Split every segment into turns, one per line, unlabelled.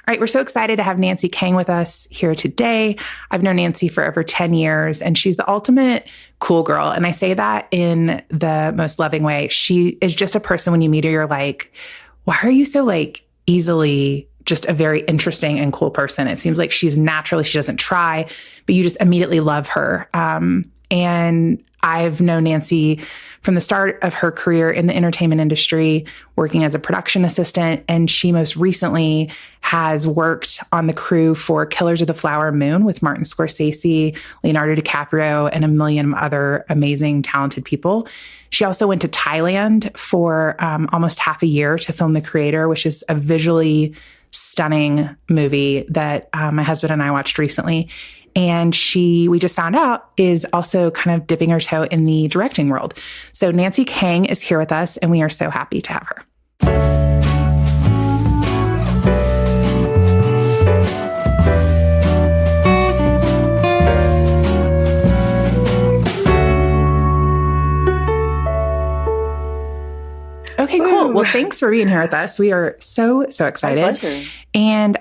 right, we're so excited to have Nancie Kang with us here today. I've known Nancie for over 10 years, and she's the ultimate cool girl. And I say that in the most loving way. She is just a person, when you meet her, you're like, why are you so like easily just a very interesting and cool person? It seems like she's naturally, she doesn't try, but you just immediately love her. And I've known Nancie from the start of her career in the entertainment industry, working as a production assistant. And she most recently has worked on the crew for Killers of the Flower Moon with Martin Scorsese, Leonardo DiCaprio, and a million other amazing, talented people. She also went to Thailand for almost half a year to film The Creator, which is a visually stunning movie that my husband and I watched recently. And we just found out, is also kind of dipping her toe in the directing world. So Nancie Kang is here with us, and we are so happy to have her. Okay, cool. Well, thanks for being here with us. We are so excited.
My pleasure.
And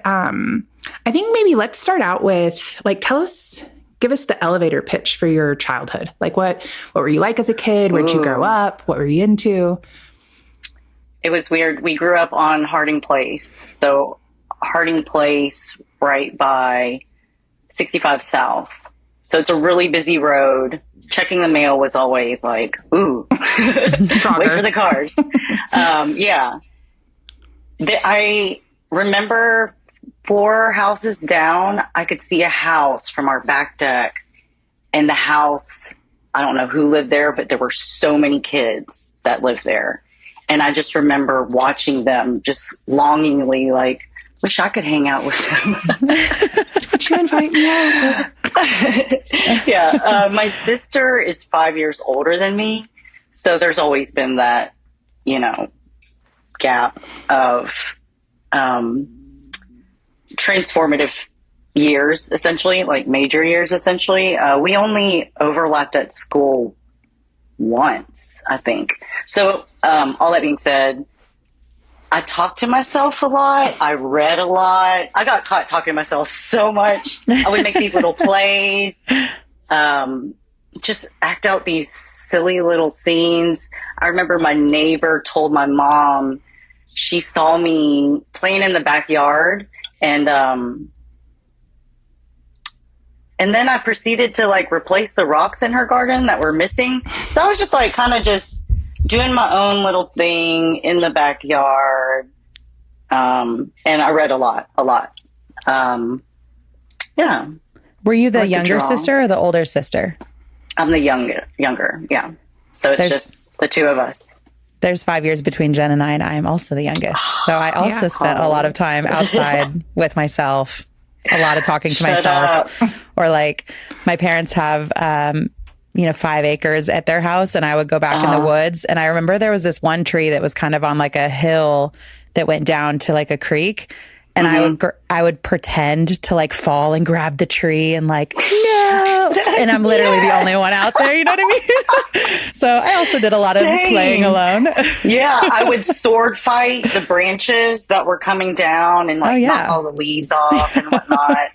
I think maybe let's start out with, like, give us the elevator pitch for your childhood. Like, what were you like as a kid? Where'd you grow up? What were you into?
It was weird. We grew up on Harding Place. So Harding Place, right by 65 South. So it's a really busy road. Checking the mail was always like, ooh, wait for the cars. Yeah. I remember 4 houses down, I could see a house from our back deck. And the house, I don't know who lived there, but there were so many kids that lived there. And I just remember watching them just longingly, like, wish I could hang out with them.
Would you invite me over?
Yeah. My sister is 5 years older than me. So there's always been that, gap of transformative years, essentially, like major years, essentially. We only overlapped at school once, I think. So all that being said, I talked to myself a lot. I read a lot. I got caught talking to myself so much. I would make these little plays, just act out these silly little scenes. I remember my neighbor told my mom she saw me playing in the backyard, and then I proceeded to like replace the rocks in her garden that were missing. So I was just like kind of just doing my own little thing in the backyard. And I read a lot. Yeah.
Were you the younger sister or the older sister?
I'm the younger. Yeah. So it's just the two of us.
There's 5 years between Jen and I am also the youngest. So I also spent a lot of time outside with myself, a lot of talking to myself. Or like my parents have, 5 acres at their house, and I would go back in the woods. And I remember there was this one tree that was kind of on like a hill that went down to like a creek. And I would pretend to like fall and grab the tree and like, no. And I'm literally the only one out there. You know what I mean? So I also did a lot of playing alone.
Yeah. I would sword fight the branches that were coming down and like knock all the leaves off and whatnot.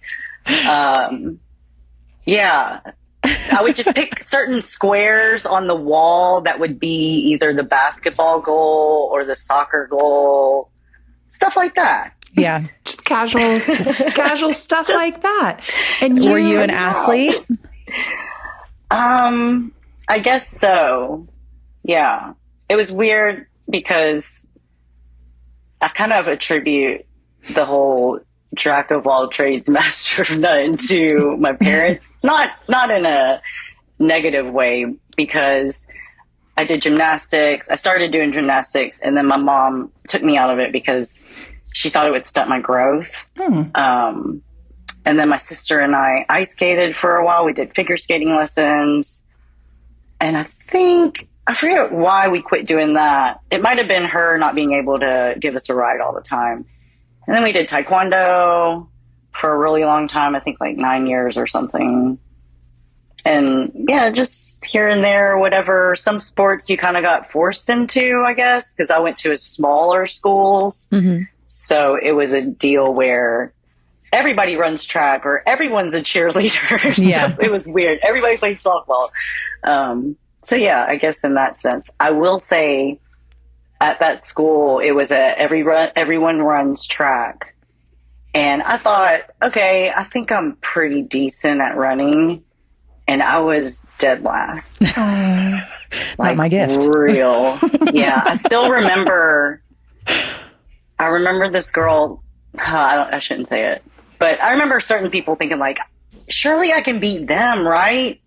Yeah. I would just pick certain squares on the wall that would be either the basketball goal or the soccer goal, stuff like that.
Yeah.
Just casual stuff like that. And
were you an athlete?
I guess so. Yeah. It was weird because I kind of attribute the whole Jack of all trades, master of none to my parents. Not in a negative way, because I did gymnastics. I started doing gymnastics, and then my mom took me out of it because she thought it would stunt my growth. And then my sister and I ice skated for a while. We did figure skating lessons. And I forget why we quit doing that. It might have been her not being able to give us a ride all the time. And then we did taekwondo for a really long time. I think like 9 years or something. And yeah, just here and there, whatever. Some sports you kind of got forced into, I guess, because I went to smaller schools. So it was a deal where everybody runs track or everyone's a cheerleader.
Yeah.
So it was weird. Everybody played softball. So yeah, I guess in that sense, I will say at that school, it was everyone runs track. And I thought, okay, I think I'm pretty decent at running. And I was dead last.
Not my gift.
Real. Yeah. I still remember, this girl, I shouldn't say it, but I remember certain people thinking like, surely I can beat them, right?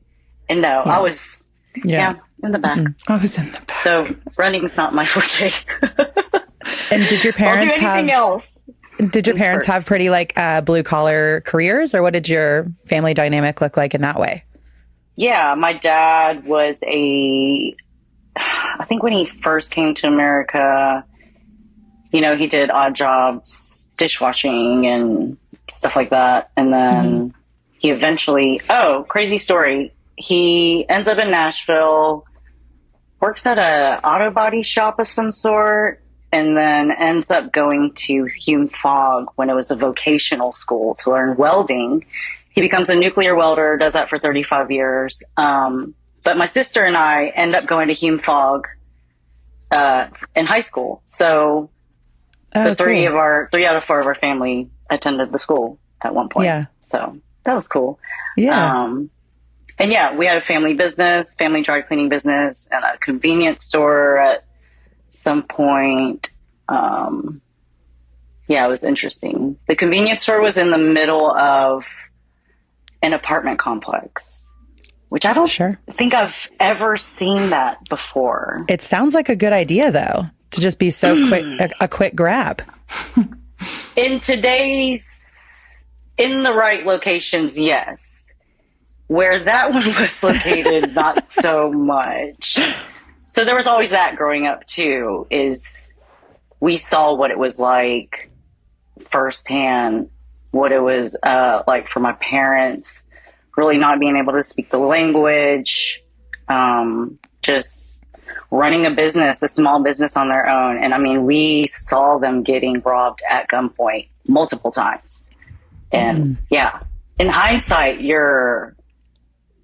And no, I was, in the back.
I was in the back.
So running's not my forte.
And did your parents Did your parents have pretty like blue collar careers, or what did your family dynamic look like in that way?
Yeah, my dad was I think when he first came to America, he did odd jobs, dishwashing and stuff like that. And then he eventually, crazy story. He ends up in Nashville, works at a auto body shop of some sort, and then ends up going to Hume Fogg when it was a vocational school to learn welding. He becomes a nuclear welder, does that for 35 years. But my sister and I end up going to Hume Fogg in high school. So three out of four of our family attended the school at one point. Yeah. So that was cool.
Yeah.
And yeah, we had a family dry cleaning business, and a convenience store at some point. Yeah, it was interesting. The convenience store was in the middle of an apartment complex, which I don't think I've ever seen that before.
It sounds like a good idea, though, to just be so quick, a quick grab.
In the right locations, yes. Where that one was located, not so much. So there was always that growing up too, is we saw what it was like firsthand, what it was like for my parents, really not being able to speak the language, just running a small business on their own. And I mean, we saw them getting robbed at gunpoint multiple times. And yeah, in hindsight,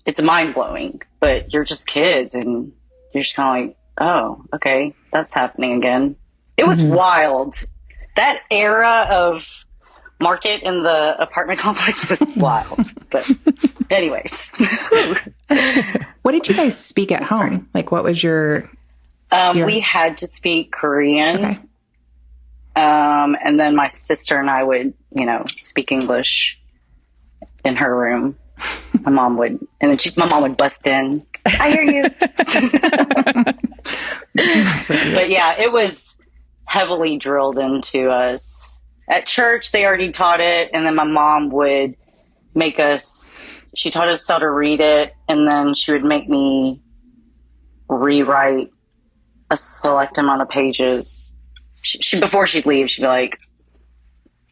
it's mind blowing, but you're just kids and you're just kind of like, oh, okay, that's happening again. It was wild. That era of market in the apartment complex was wild. But anyways.
What did you guys speak at home? Like, what was your...
We had to speak Korean.
Okay.
And then my sister and I would, speak English in her room. My mom would bust in. I hear you. But yeah, it was heavily drilled into us. At church, they already taught it. And then my mom would she taught us how to read it. And then she would make me rewrite a select amount of pages. Before she'd leave, she'd be like,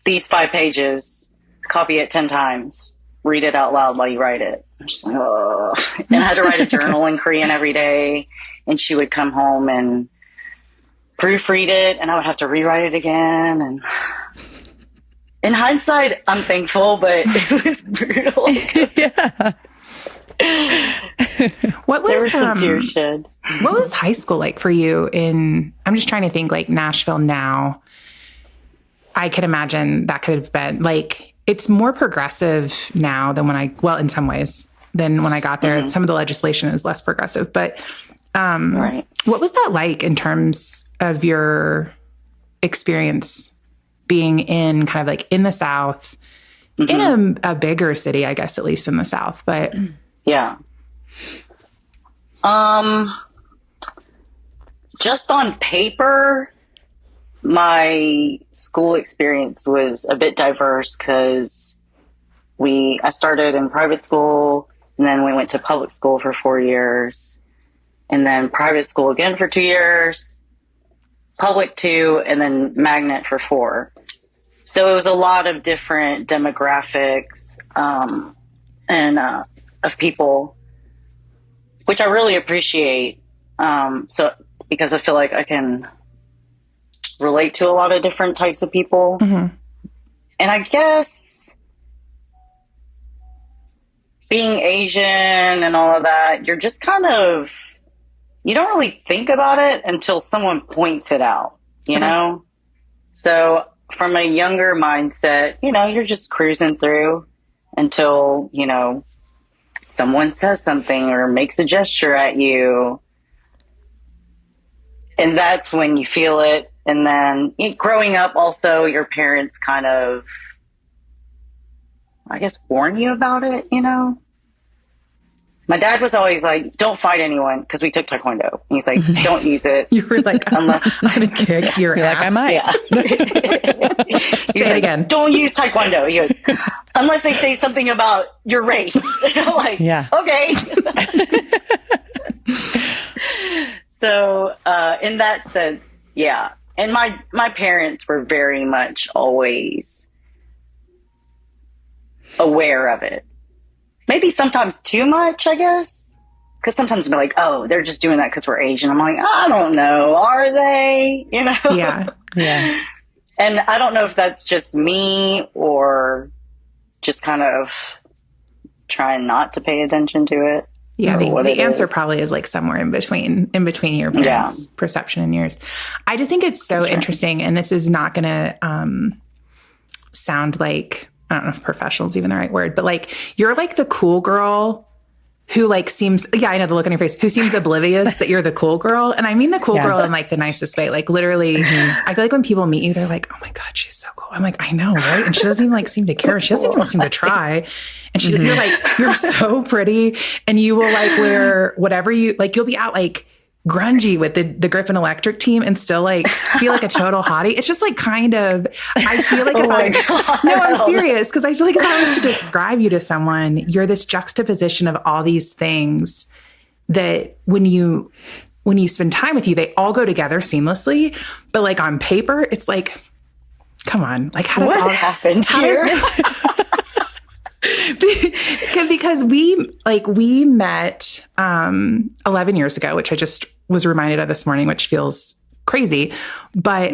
these 5 pages, copy it 10 times. Read it out loud while you write it. I'm just like, oh. And I had to write a journal in Korean every day. And she would come home and proofread it, and I would have to rewrite it again. And in hindsight, I'm thankful, but it was brutal.
Yeah.
There was some tears shed.
What was high school like for you I'm just trying to think, like, Nashville now. I could imagine that could have been like, it's more progressive now than in some ways than when I got there. Mm-hmm. Some of the legislation is less progressive, but right. What was that like in terms of your experience being in kind of like in the South, in a bigger city, I guess, at least in the South, but
yeah. Just on paper, my school experience was a bit diverse because I started in private school, and then we went to public school for 4 years, and then private school again for 2 years, public 2, and then magnet for 4. So it was a lot of different demographics and of people, which I really appreciate. So because I feel like I can relate to a lot of different types of people.
Mm-hmm.
And I guess being Asian and all of that, you're just kind of, you don't really think about it until someone points it out, you know? So from a younger mindset, you know, you're just cruising through until, you know, someone says something or makes a gesture at you. And that's when you feel it. And then growing up also, your parents kind of, I guess, warn you about it, you know? My dad was always like, don't fight anyone, because we took Taekwondo. And he's like, don't use it.
You were like, unless I'm going to kick your ass.
Like, I might.
Yeah.
Say it again.
Don't use Taekwondo. He goes, unless they say something about your race. Like,
yeah.
Okay. So in that sense, yeah. And my parents were very much always aware of it. Maybe sometimes too much, I guess. Because sometimes they're like, oh, they're just doing that because we're Asian. I'm like, I don't know. Are they? You know?
Yeah.
Yeah.
And I don't know if that's just me or just kind of trying not to pay attention to it.
Yeah, the answer probably is like somewhere in between your parents' perception and yours. I just think it's so interesting, and this is not going to sound like, I don't know if professional is even the right word, but like you're like the cool girl who like seems, yeah, I know the look on your face, who seems oblivious that you're the cool girl. And I mean the cool girl in like the nicest way. Like literally, I feel like when people meet you, they're like, oh my God, she's so cool. I'm like, I know, right? And she doesn't even like seem to care. She doesn't even seem to try. And she's you're like, you're so pretty. And you will like wear whatever you like, you'll be out like grungy with the Griffin Electric team and still like be like a total hottie. It's just like kind of, I feel like I'm serious, because I feel like if I was to describe you to someone, you're this juxtaposition of all these things that when you spend time with you, they all go together seamlessly. But like on paper, it's like, come on, like how does
what happens here?
Because we met 11 years ago, which I just was reminded of this morning, which feels crazy. But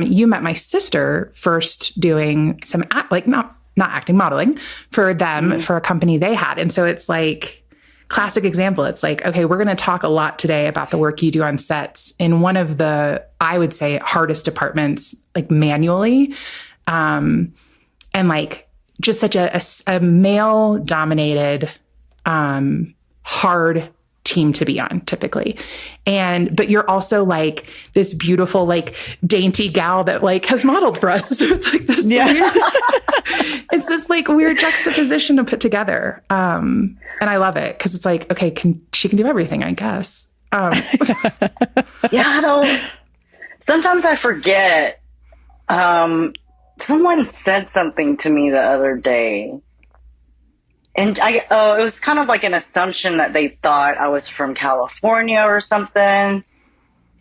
you met my sister first doing some not acting, modeling for them for a company they had. And so it's like classic example. It's like, okay, we're going to talk a lot today about the work you do on sets in one of the, I would say, hardest departments, like manually. And like, just such a male dominated, hard team to be on typically. But you're also like this beautiful, like dainty gal that like has modeled for us. So it's like this, weird, it's this like weird juxtaposition to put together. And I love it. 'Cause it's like, okay, she can do everything, I guess.
Yeah. Sometimes I forget, someone said something to me the other day, and it was kind of like an assumption that they thought I was from California or something.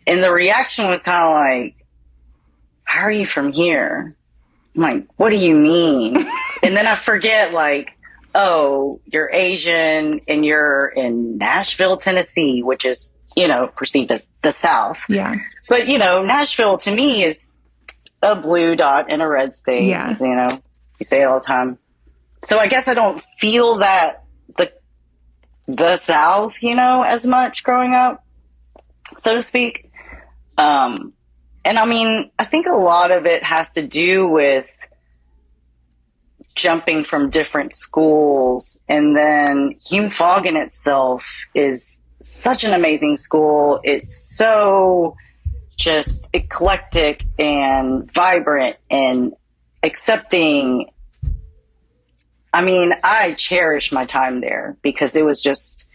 And the reaction was kind of like, how are you from here? I'm like, what do you mean? And then I forget, like, oh, you're Asian and you're in Nashville, Tennessee, which is, you know, perceived as the South.
Yeah.
But, you know, Nashville to me is a blue dot in a red state.
Yeah.
You know, you say it all the time. So I guess I don't feel that the South, you know, as much growing up, so to speak. And I mean, I think a lot of it has to do with jumping from different schools. And then Hume Fogg in itself is such an amazing school. It's so just eclectic and vibrant and accepting. I mean, I cherish my time there because it was just,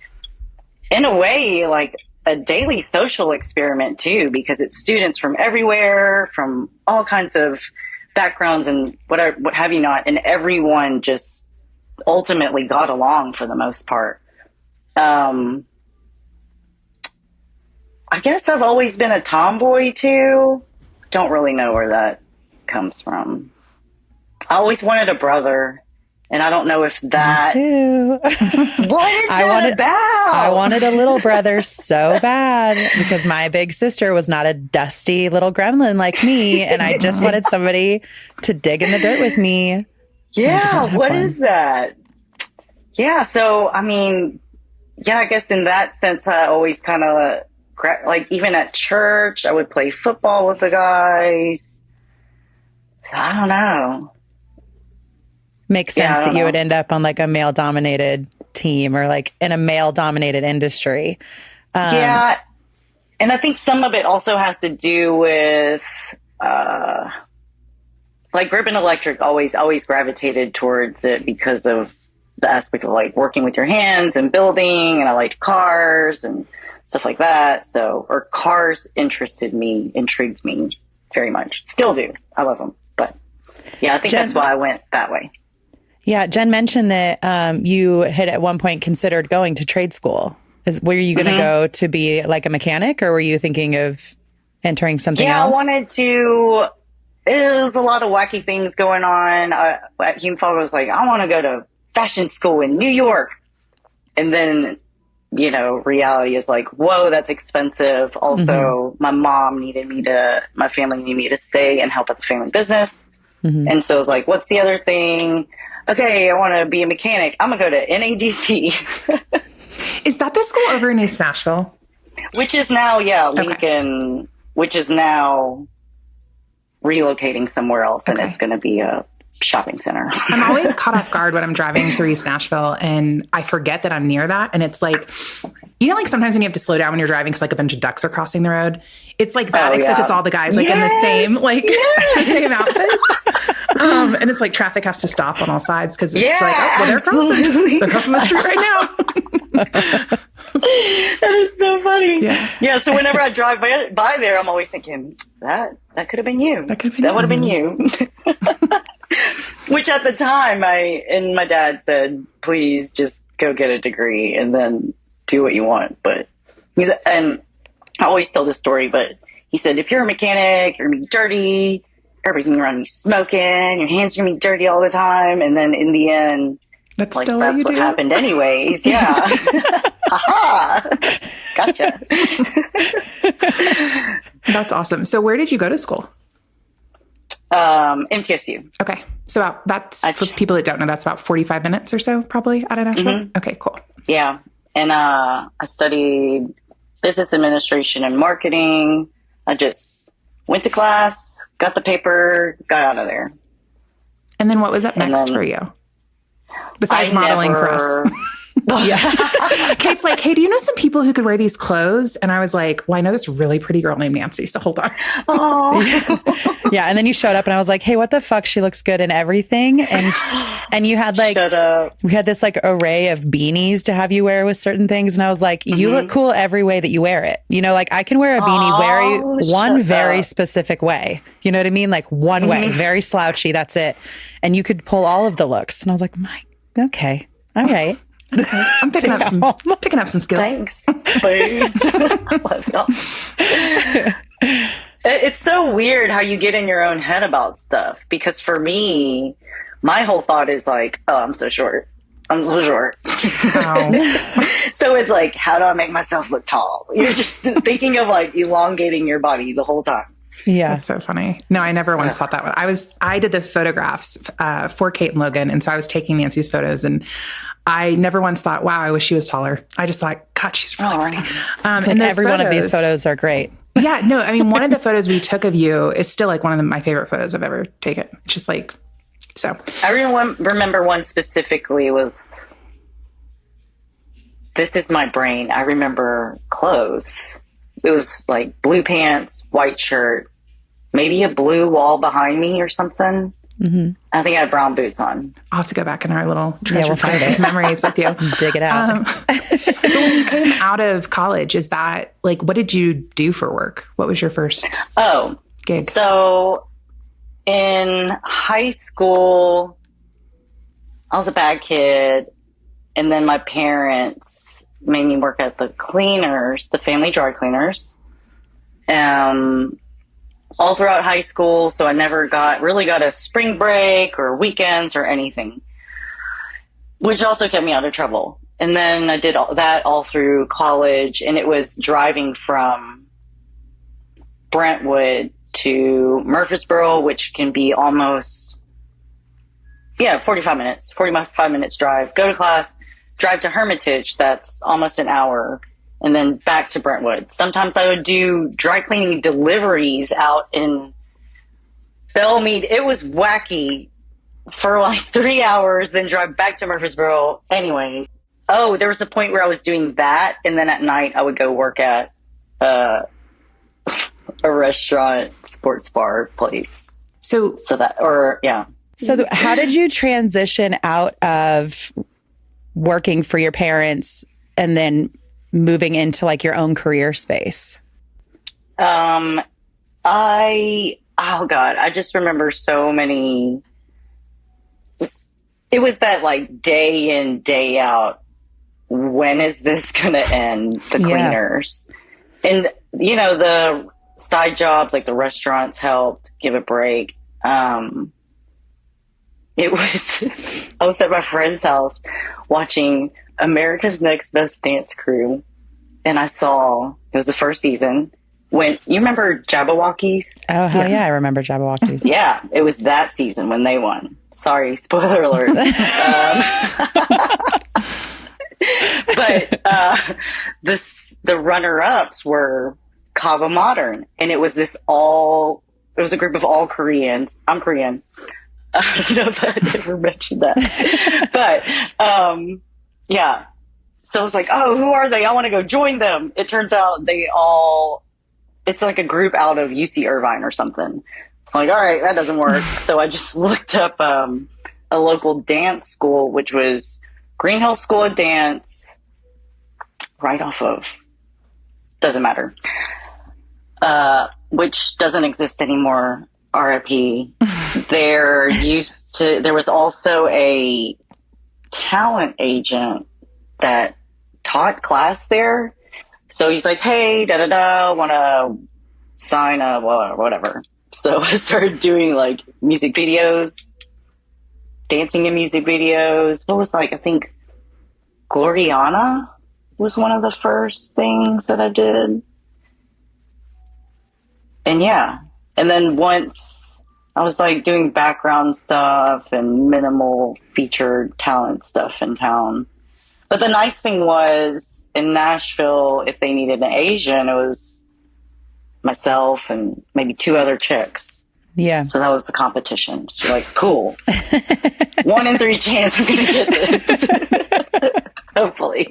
in a way, like a daily social experiment too, because it's students from everywhere, from all kinds of backgrounds and what have you not, and everyone just ultimately got along for the most part. I guess I've always been a tomboy too. Don't really know where that comes from. I always wanted a brother, And I don't know if that...
Me too.
What is that about?
I wanted a little brother so bad because my big sister was not a dusty little gremlin like me. And I just wanted somebody to dig in the dirt with me.
Yeah, what is that? Yeah, so, I mean, yeah, I guess in that sense, I always kind of, like, even at church, I would play football with the guys. So, I don't know.
Makes sense that you would end up on like a male dominated team or like in a male dominated industry.
Yeah. And I think some of it also has to do with, like Grip and Electric always gravitated towards it because of the aspect of like working with your hands and building. And I liked cars and stuff like that. So, or cars intrigued me very much. Still do. I love them. But yeah, I think that's why I went that way.
Yeah, Jen mentioned that you had at one point considered going to trade school. Were you going to go to be like a mechanic, or were you thinking of entering something else?
Yeah, I wanted to. It was a lot of wacky things going on. At Hume Fogg, I was like, I want to go to fashion school in New York. And then, you know, reality is like, whoa, that's expensive. Also, my family needed me to stay and help at the family business. And so I was like, what's the other thing? Okay, I want to be a mechanic. I'm going to go to NADC.
Is that the school over in East Nashville?
Which is now, Lincoln, which is now relocating somewhere else, and it's going to be a shopping center.
I'm always caught off guard when I'm driving through East Nashville, and I forget that I'm near that. And it's like, you know, like sometimes when you have to slow down when you're driving because like a bunch of ducks are crossing the road. It's like that, except it's all the guys like in the same, the same outfits. And it's like traffic has to stop on all sides because it's like, oh, well, they're crossing the street right now.
That is so funny. Yeah. So whenever I drive by there, I'm always thinking that could have been you. That would have been you. Which at the time, my dad said, please just go get a degree and then do what you want. But and I always tell this story, but he said, if you're a mechanic, you're going to be dirty. Everybody's going to be around you smoking. Your hands are going to be dirty all the time. And then in the end,
that's
like,
still
that's what happened anyways. Yeah. Aha. Gotcha.
That's awesome. So where did you go to school?
MTSU.
Okay. So that's, for people that don't know, that's about 45 minutes or so probably out of Nashville. Okay, cool.
Yeah. And I studied business administration and marketing. I just went to class, got the paper, got out of there.
And then what was up next for you? Besides modeling for us. Kate's like, hey, do you know some people who could wear these clothes? And I was like, well, I know this really pretty girl named Nancie, so hold on.
Yeah. And then you showed up and I was like, hey, what the fuck? She looks good in everything. And you had like,
shut up.
We had this like array of beanies to have you wear with certain things. And I was like, you look cool every way that you wear it. You know, like I can wear a beanie very specific way. You know what I mean? Like one way, very slouchy. That's it. And you could pull all of the looks. And I was like, okay. All right.
Okay. I'm picking up some skills.
Thanks. Please. Love y'all. It's so weird how you get in your own head about stuff. Because for me, my whole thought is like, oh, I'm so short. I'm so short. Oh. So it's like, how do I make myself look tall? You're just thinking of like elongating your body the whole time.
Yeah. That's so funny. No, I never once thought that way. I did the photographs for Kate and Logan. And so I was taking Nancie's photos and I never once thought, wow, I wish she was taller. I just thought, God, she's really pretty.
It's like every one of these photos are great.
Yeah, no, I mean, one of the photos we took of you is still like one of my favorite photos I've ever taken. It's just like, so.
I remember one specifically was, this is my brain. I remember clothes. It was like blue pants, white shirt, maybe a blue wall behind me or something. I think I had brown boots on.
I'll have to go back in our little treasure find of memories with you.
Dig it out.
But when you came out of college, is that like, what did you do for work? What was your first gig?
So in high school, I was a bad kid. And then my parents made me work at the cleaners, the family dry cleaners. All throughout high school, so I never really got a spring break or weekends or anything. which also kept me out of trouble. And then I did all through college, and it was driving from Brentwood to Murfreesboro, which can be almost, 45 minutes drive, go to class, drive to Hermitage. That's almost an hour. And then back to Brentwood. Sometimes I would do dry cleaning deliveries out in Belmead. It was wacky for like 3 hours, then drive back to Murfreesboro. Anyway. Oh, there was a point where I was doing that. And then at night I would go work at a restaurant, sports bar place. So
how did you transition out of working for your parents and then moving into like your own career space?
I just remember so many. It was that like day in, day out. When is this going to end? The cleaners. And, the side jobs, like the restaurants helped give a break. I was at my friend's house watching America's Next Best Dance Crew. And it was the first season. You remember Jabberwockies?
Oh, hell yeah. I remember Jabberwockies.
Yeah, it was that season when they won. Sorry, spoiler alert. But the runner-ups were Kava Modern. And it was it was a group of all Koreans. I'm Korean. I don't know if I ever mentioned that. But, so I was like, oh, who are they? I want to go join them. It turns out it's like a group out of UC Irvine or something. So I'm like, all right, that doesn't work. So I just looked up a local dance school, which was Green Hill School of Dance, right off of, doesn't matter, which doesn't exist anymore, RIP. There was also a talent agent that taught class there. So he's like, hey, want to sign a whatever. So I started doing like music videos, dancing in music videos. What was I think Gloriana was one of the first things that I did. And and then once I was like doing background stuff and minimal featured talent stuff in town. But the nice thing was in Nashville, if they needed an Asian, it was myself and maybe 2 other chicks.
Yeah.
So that was the competition. So like, cool. 1 in 3 chance I'm going to get this. Hopefully.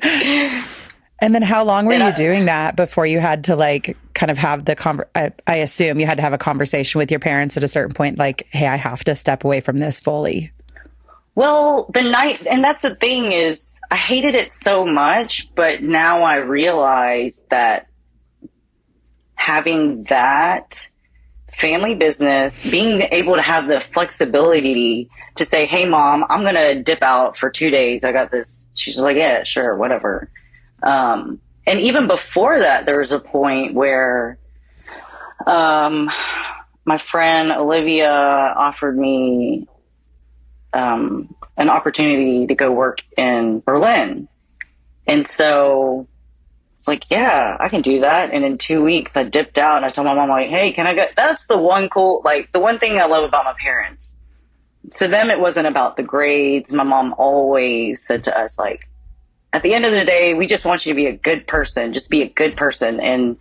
And then how long were you doing that before you had to like kind of have I assume you had to have a conversation with your parents at a certain point, like, hey, I have to step away from this fully.
Well, and that's the thing is I hated it so much, but now I realize that having that family business, being able to have the flexibility to say, hey, Mom, I'm going to dip out for 2 days. I got this. She's like, yeah, sure, whatever. And even before that, there was a point where my friend Olivia offered me an opportunity to go work in Berlin. And so it's like, yeah, I can do that. And in 2 weeks I dipped out and I told my mom, like, hey, can I go? That's the one thing I love about my parents. To them, it wasn't about the grades. My mom always said to us, like, at the end of the day, we just want you to be a good person. Just be a good person. And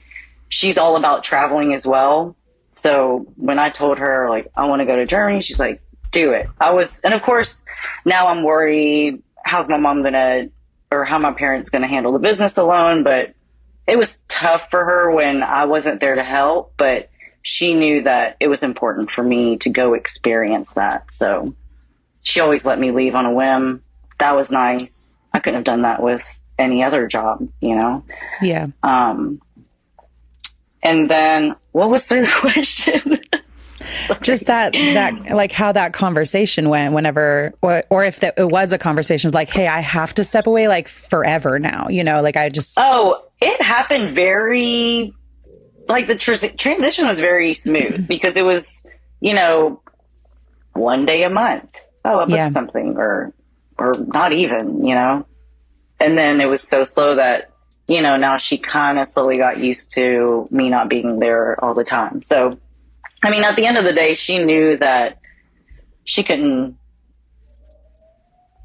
she's all about traveling as well. So when I told her, like, I want to go to Germany, she's like, do it. And of course, now I'm worried, how's my mom how my parents going to handle the business alone? But it was tough for her when I wasn't there to help, but she knew that it was important for me to go experience that. So she always let me leave on a whim. That was nice. I couldn't have done that with any other job,
Yeah.
And then what was the question?
Just that like how that conversation went whenever, or if it was a conversation like, hey, I have to step away like forever now, like I just.
Oh, it happened very, like the transition was very smooth because it was, 1 day a month. Oh, I booked something or or not even, And then it was so slow that, now she kind of slowly got used to me not being there all the time. So, I mean, at the end of the day, she knew that she couldn't.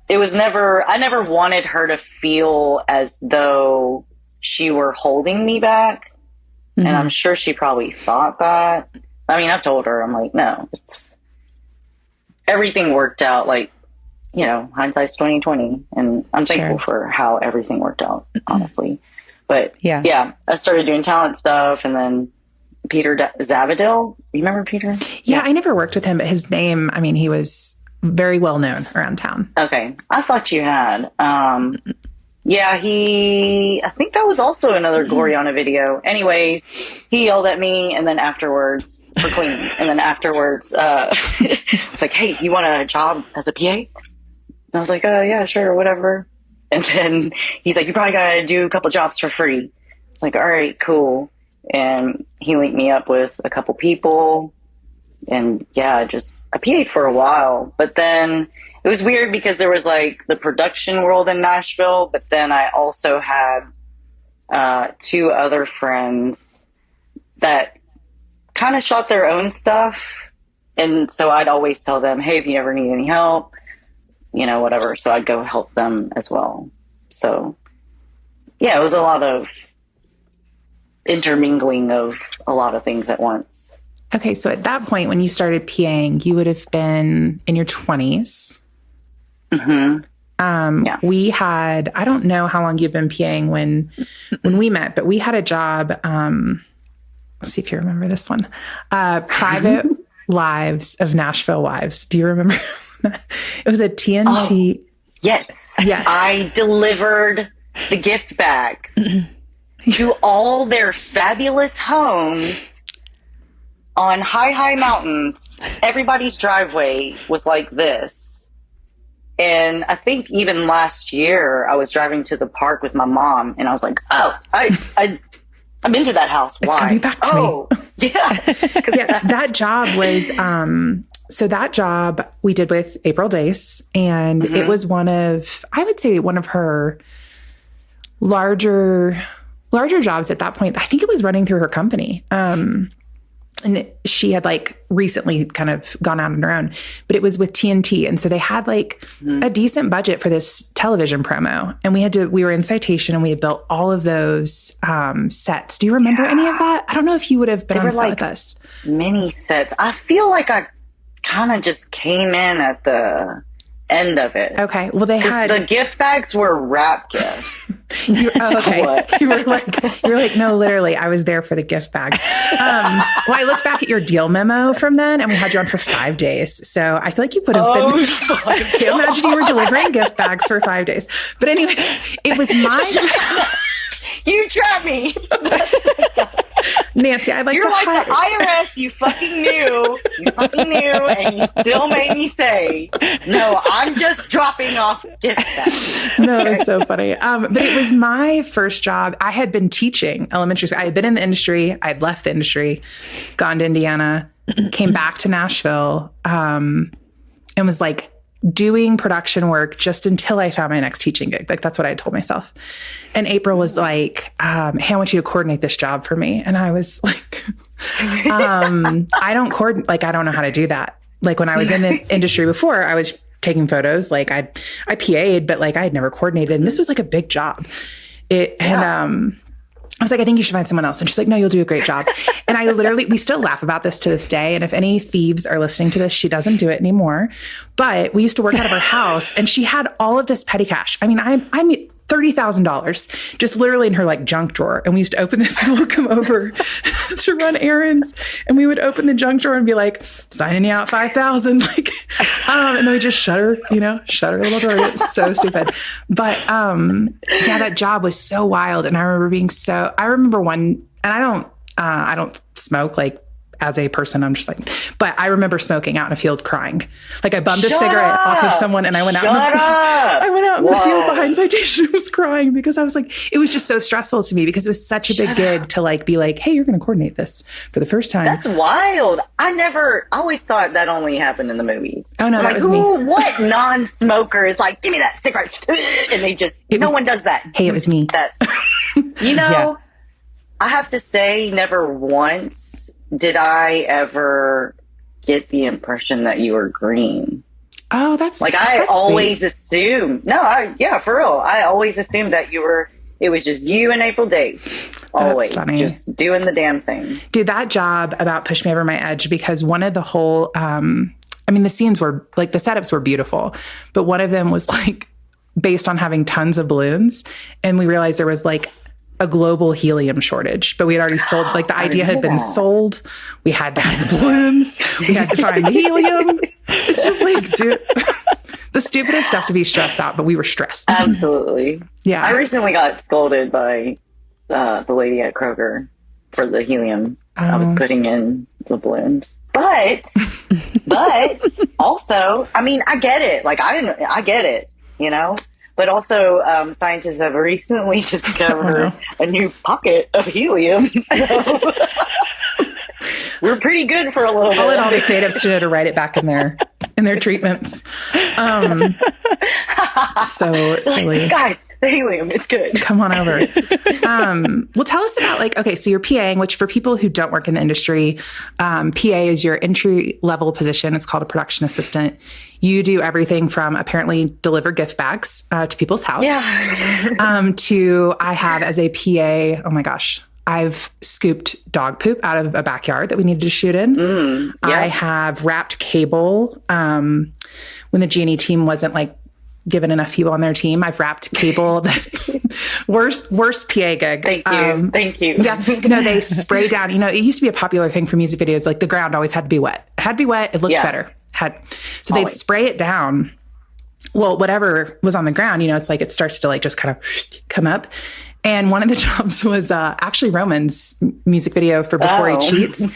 I never wanted her to feel as though she were holding me back. Mm-hmm. And I'm sure she probably thought that. I mean, I've told her, I'm like, no, everything worked out. Like, hindsight's 20/20, and I'm thankful for how everything worked out, honestly. But yeah, I started doing talent stuff, and then Peter Zavadil. You remember Peter?
Yeah, I never worked with him, but his name, I mean, he was very well known around town.
Okay, I thought you had. Yeah, I think that was also another Gloriana video. Anyways, he yelled at me, and then afterwards, for cleaning, and then afterwards, it's like, hey, you want a job as a PA? And I was like, yeah, sure, whatever. And then he's like, you probably got to do a couple jobs for free. It's like, all right, cool. And he linked me up with a couple people. And yeah, I PA'd for a while. But then it was weird because there was like the production world in Nashville. But then I also had 2 other friends that kind of shot their own stuff. And so I'd always tell them, hey, if you ever need any help, whatever. So I'd go help them as well. So yeah, it was a lot of intermingling of a lot of things at once.
Okay. So at that point, when you started PAing, you would have been in your 20s.
Mm-hmm. Yeah.
We had, I don't know how long you've been PAing when we met, but we had a job. Let's see if you remember this one. Private Lives of Nashville Wives. Do you remember? It was a TNT.
Oh, yes.
Yes.
I delivered the gift bags to all their fabulous homes on high mountains. Everybody's driveway was like this. And I think even last year I was driving to the park with my mom, and I was like, oh, I'm into that house. Why?
It's coming back to me.
Yeah.
Yeah. That job was, so that job we did with April Dace, and it was I would say one of her larger jobs at that point. I think it was running through her company. And she had like recently kind of gone out on her own, but it was with TNT. And so they had like a decent budget for this television promo. And we were in Citation, and we had built all of those sets. Do you remember any of that? I don't know if you would have been on set with us.
Mini sets. I feel like I kind of just came in at the end of it.
Okay. Well, the
gift bags were wrap gifts.
Okay. you were like, no, literally, I was there for the gift bags. Well, I looked back at your deal memo from then, and we had you on for 5 days. So I feel like you would have been. I can't imagine you were delivering gift bags for 5 days. But anyways, it was my.
You trapped me.
Nancie, I'd like
You're
to
like the IRS. You fucking knew, and you still made me say, no, I'm just dropping off gift bags.
No, that's so funny. But it was my first job. I had been teaching elementary school. I had been in the industry. I'd left the industry, gone to Indiana, came back to Nashville, and was like doing production work just until I found my next teaching gig. Like, that's what I told myself. And April was like, hey, I want you to coordinate this job for me. And I was like, I don't coordinate. Like, I don't know how to do that. Like, when I was in the industry before, I was taking photos. Like, I PA'd, but like I had never coordinated. And this was like a big job. I was like, I think you should find someone else. And she's like, no, you'll do a great job. And we still laugh about this to this day. And if any thieves are listening to this, she doesn't do it anymore. But we used to work out of her house, and she had all of this petty cash. I mean, I'm $30,000 just literally in her like junk drawer. And we used to open people would come over to run errands, and we would open the junk drawer and be like, signing you out 5,000. Like, and then we just shut her little door. It's so stupid. But, yeah, that job was so wild. And I remember one, and I don't smoke like as a person, I'm just like, but I remember smoking out in a field crying. Like I bummed a cigarette off of someone and I went out in the field behind Citation and was crying because I was like, it was just so stressful to me because it was such a big gig to like be like, hey, you're going to coordinate this for the first time.
That's wild. I always thought that only happened in the movies.
Oh no, that was me.
What non-smoker is like, give me that cigarette. And they just, no one does that.
Hey, it was me.
I have to say, never once did I ever get the impression that you were green.
Oh, that's
like I always assumed. For real. I always assumed that it was just you and April Days. Always just doing the damn thing.
Dude, that job about pushed me over my edge because one of the whole, the scenes were like, the setups were beautiful, but one of them was like based on having tons of balloons. And we realized there was like a global helium shortage, but we had already sold, like the idea had been sold. We had to have the balloons. We had to find the helium. It's just like, dude, the stupidest stuff to be stressed out, but we were stressed.
Absolutely.
Yeah.
I recently got scolded by the lady at Kroger for the helium I was putting in the balloons. But also, I get it. Like I get it, But also, scientists have recently discovered a new pocket of helium. So we're pretty good for a little bit.
I'll let all the creatives to write it back in their treatments. So silly.
Like, guys, the helium, it's good.
Come on over. Well, tell us about so you're PAing, which for people who don't work in the industry, PA is your entry level position. It's called a production assistant. You do everything from apparently deliver gift bags to people's house to I have as a PA, oh my gosh, I've scooped dog poop out of a backyard that we needed to shoot in. I have wrapped cable when the G&E team wasn't like given enough people on their team. I've wrapped cable. worst PA gig.
Thank you.
Yeah. No, they spray down. It used to be a popular thing for music videos. Like the ground always had to be wet. It had to be wet. It looked better. So they'd spray it down. Well, whatever was on the ground, it's like it starts to like just kind of come up. And one of the jobs was actually Roman's music video for Before He Cheats.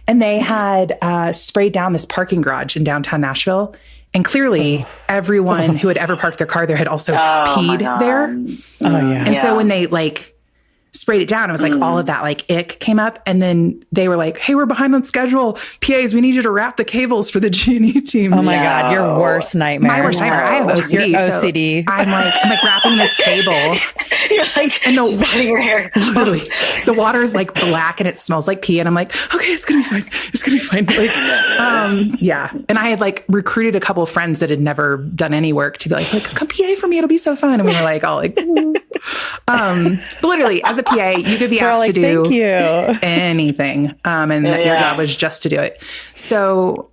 And they had sprayed down this parking garage in downtown Nashville. And clearly everyone who had ever parked their car there had also peed there.
Oh, yeah.
And so when they like sprayed it down, it was like all of that like ick came up. And then they were like, hey, we're behind on schedule. PAs, we need you to wrap the cables for the G&E team.
Oh my God, your worst nightmare.
My worst nightmare. I have OCD.
Your OCD.
So I'm like wrapping this cable.
You're like, and just patting your hair.
Literally, the water is like black and it smells like pee. And I'm like, okay, it's going to be fine. It's going to be fine. Like, yeah. And I had like recruited a couple of friends that had never done any work to be like come PA for me. It'll be so fun. And we were like, all like, but literally as a PA, you could be asked to do
thank you.
Anything. And your job was just to do it. So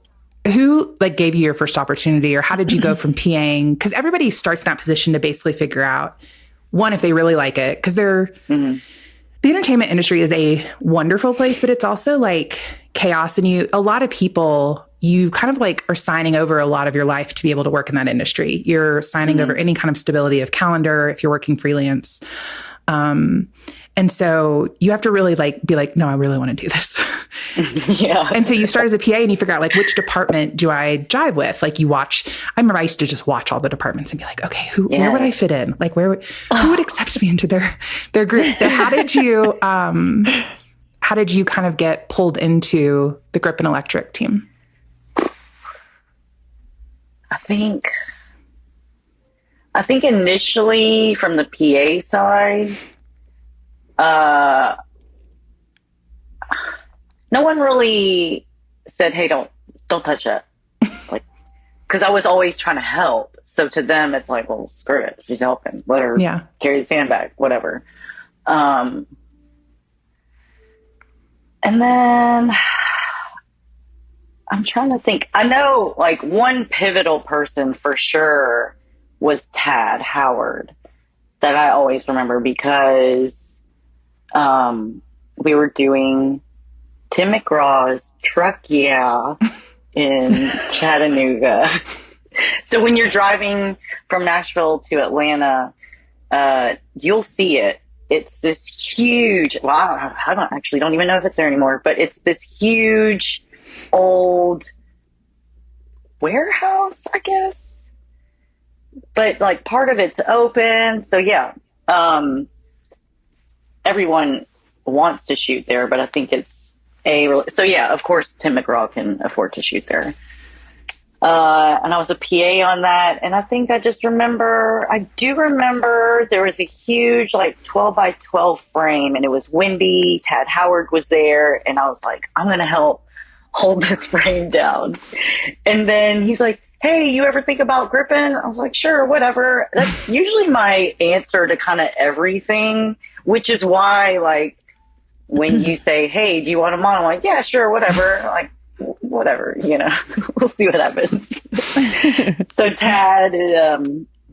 who like gave you your first opportunity or how did you go from PAing? Because everybody starts in that position to basically figure out one, if they really like it, because the entertainment industry is a wonderful place, but it's also like chaos. And a lot of people, you kind of like are signing over a lot of your life to be able to work in that industry. You're signing over any kind of stability of calendar if you're working freelance. And so you have to really like be like, no, I really want to do this.
Yeah.
And so you start as a PA and you figure out like, which department do I jive with? Like you watch, I remember I used to just watch all the departments and be like, okay, where would I fit in? Like who would accept me into their group? So how did you kind of get pulled into the Grip and Electric team?
I think initially from the PA side, no one really said, hey, don't touch that. Like, cause I was always trying to help. So to them, it's like, well, screw it. She's helping. Let her carry the sandbag, whatever. And then I'm trying to think. I know like one pivotal person for sure was Tad Howard that I always remember because we were doing Tim McGraw's Truck Yeah in Chattanooga. So when you're driving from Nashville to Atlanta, you'll see it it's this huge, wow, I don't even know if it's there anymore, but it's this huge old warehouse, I guess. But like part of it's open. So yeah, everyone wants to shoot there, but I think it's so yeah, of course, Tim McGraw can afford to shoot there. And I was a PA on that. And I think I do remember there was a huge, like 12 by 12 frame, and it was windy. Tad Howard was there. And I was like, I'm going to help hold this frame down. And then he's like, hey, you ever think about gripping? I was like, sure, whatever. That's usually my answer to kind of everything, which is why, like, when you say, hey, do you want a model? I'm like, yeah, sure, whatever. Like, whatever, we'll see what happens. So Tad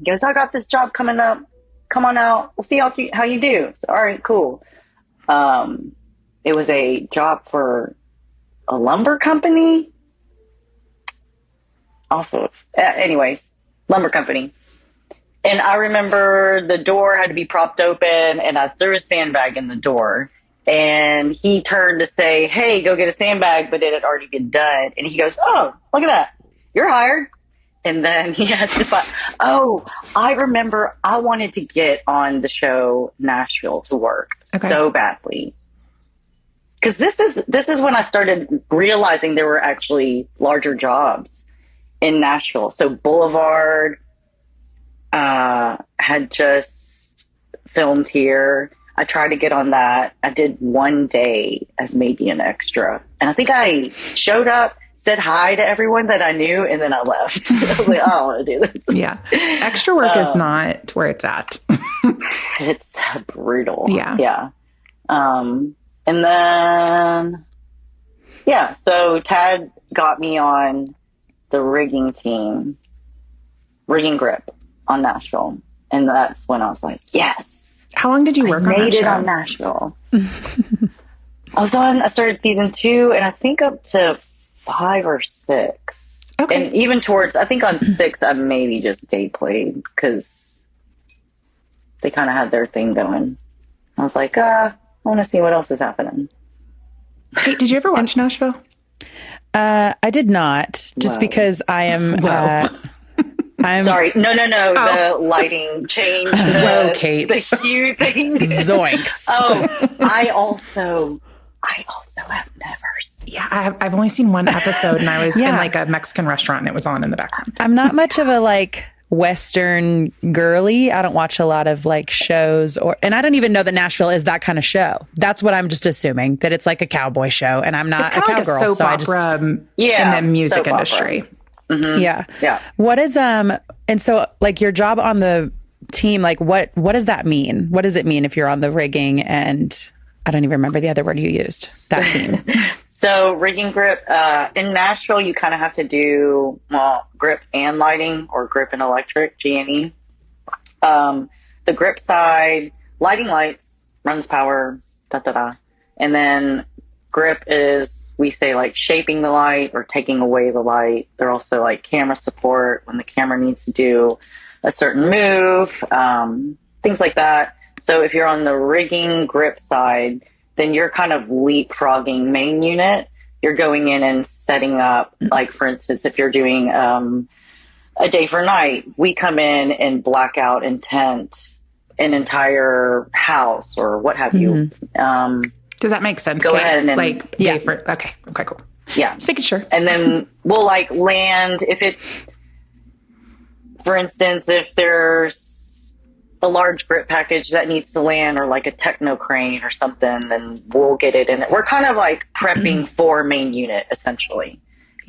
goes, I got this job coming up. Come on out. We'll see how you do. So, all right, cool. It was a job for a lumber company. Anyways, lumber company. And I remember the door had to be propped open, and I threw a sandbag in the door. And he turned to say, hey, go get a sandbag, but it had already been done. And he goes, oh, look at that. You're hired. And then he has to find, I remember I wanted to get on the show Nashville to work so badly. Because this is when I started realizing there were actually larger jobs in Nashville. So Boulevard had just filmed here. I tried to get on that. I did one day as maybe an extra. And I think I showed up, said hi to everyone that I knew, and then I left. I was like, I don't want to do this.
Yeah. Extra work is not where it's at.
It's brutal.
Yeah.
Yeah. And then, yeah, so Tad got me on the rigging team, rigging grip on Nashville. And that's when I was like, yes.
How long did you work on that show?
I made it on Nashville. I started season 2, and I think up to 5 or 6.
Okay.
And even I think on 6, I maybe just day played because they kind of had their thing going. I was like, I want to see what else is happening.
Kate, did you ever watch Nashville?
I did not, just because I am... I'm
sorry. No. The lighting changed.
Kate.
The hue thing.
Zoinks.
I also have never seen.
Yeah, I've only seen one episode, and I was in like a Mexican restaurant, and it was on in the background.
I'm not much of a like Western girly. I don't watch a lot of like shows, and I don't even know that Nashville is that kind of show. That's what I'm just assuming, that it's like a cowboy show, and I'm not a cowgirl.
Like a soap opera in the music industry.
Mm-hmm. Yeah. What is and so like your job on the team, like what does that mean? What does it mean if you're on the rigging and I don't even remember the other word you used, that team?
So rigging grip, in Nashville, you kind of have to do grip and lighting, or grip and electric, G&E. The grip side, lighting lights, runs power, and then grip is, we say, like shaping the light or taking away the light. They're also like camera support when the camera needs to do a certain move, things like that. So if you're on the rigging grip side, then you're kind of leapfrogging main unit. You're going in and setting up, like, for instance, if you're doing a day for night, we come in and black out and tent an entire house or what have you.
Does that make sense?
Go ahead and
okay, cool.
Yeah,
just making sure.
And then we'll like land if it's, for instance, if there's a large grip package that needs to land, or like a techno crane or something, then we'll get it in. We're kind of like prepping for main unit essentially,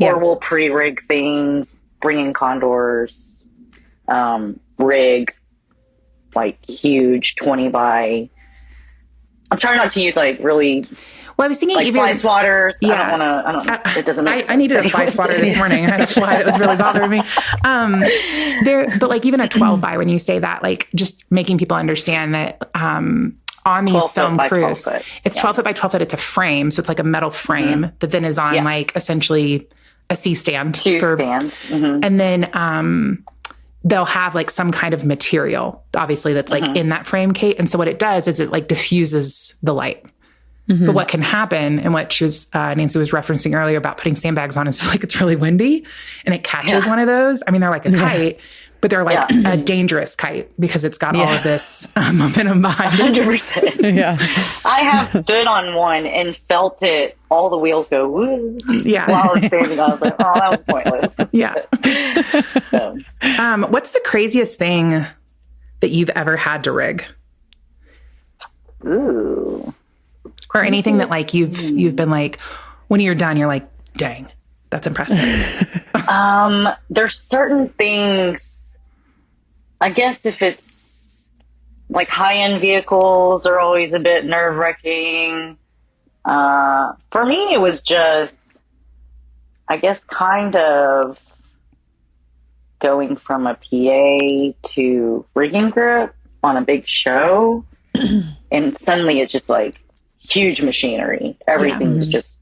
or we'll pre-rig things, bring in condors, rig like huge 20 by. I'm trying not to use like really.
Well, I was thinking
like
even
fly swatters.
Yeah.
I don't know. It doesn't make sense.
I needed a fly swatter this morning. I had a fly that was really bothering me. But like even a 12 by, when you say that, like just making people understand that on these film crews, it's 12 foot by 12 foot. It's a frame. So it's like a metal frame that then is on like essentially a C stand.
Stands. Mm-hmm.
And then they'll have like some kind of material, obviously, that's like in that frame, Kate. And so what it does is it like diffuses the light. But what can happen, and what Nancie was referencing earlier about putting sandbags on, is like it's really windy and it catches one of those. I mean, they're like a kite, but they're like a dangerous kite because it's got all of this momentum behind it.
100%.
Yeah.
I have stood on one and felt it, all the wheels go woo.
Yeah.
While I was standing, I was like, oh, that was pointless.
Yeah. What's the craziest thing that you've ever had to rig?
Ooh.
Or anything that like you've been like, when you're done, you're like, dang, that's impressive.
There's certain things, I guess if it's like high-end vehicles are always a bit nerve-wracking. For me, it was just, I guess, kind of going from a PA to rigging grip on a big show. And suddenly it's just like huge machinery. Everything was just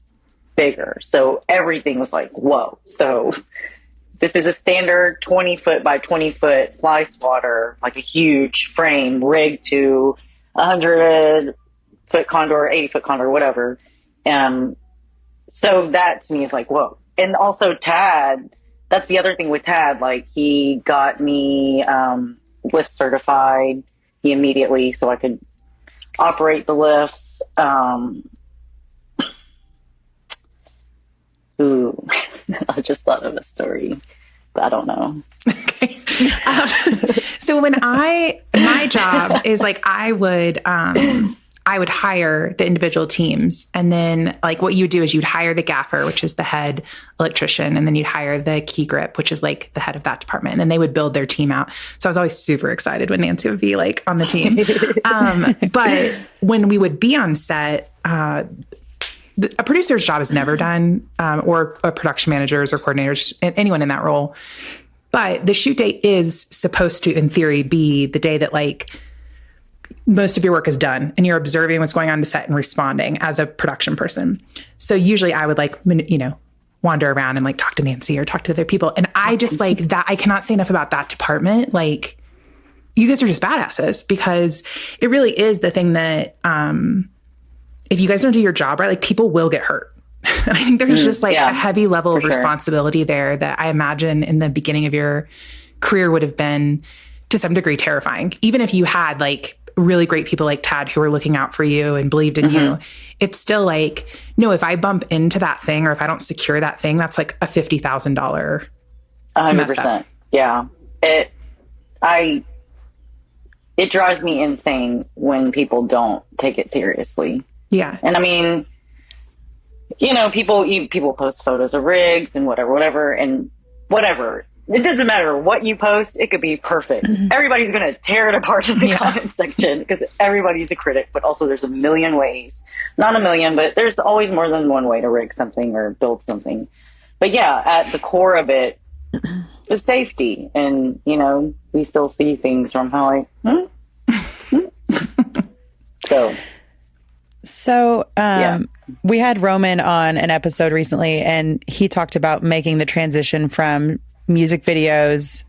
bigger. So everything was like, whoa. So this is a standard 20 foot by 20 foot fly swatter, like a huge frame rigged to 100-foot condor, 80-foot condor, whatever. So that to me is like, whoa. And also Tad, that's the other thing with Tad. Like he got me lift certified immediately so I could operate the lifts. I just thought of a story, but I don't know.
Okay. So when my job is like, I would hire the individual teams, and then like what you would do is you'd hire the gaffer, which is the head electrician, and then you'd hire the key grip, which is like the head of that department, and then they would build their team out. So I was always super excited when Nancie would be like on the team. But when we would be on set, a producer's job is never done, or a production managers or coordinators, anyone in that role. But the shoot date is supposed to, in theory, be the day that like most of your work is done and you're observing what's going on to set and responding as a production person. So usually I would like, wander around and like talk to Nancie or talk to other people. And I just like that. I cannot say enough about that department. Like you guys are just badasses, because it really is the thing that, if you guys don't do your job right, like people will get hurt. I think there's just like a heavy level of responsibility there that I imagine in the beginning of your career would have been to some degree terrifying. Even if you had like really great people like Tad who were looking out for you and believed in you, it's still like, no, if I bump into that thing or if I don't secure that thing, that's like a $50,000 mess up.
100%. Yeah. It drives me insane when people don't take it seriously.
Yeah.
And I mean, people post photos of rigs and whatever. It doesn't matter what you post. It could be perfect. Everybody's going to tear it apart in the comment section because everybody's a critic, but also there's a million ways, not a million, but there's always more than one way to rig something or build something. But yeah, at the core of it is safety. And, we still see things from how
So, we had Roman on an episode recently, and he talked about making the transition from music videos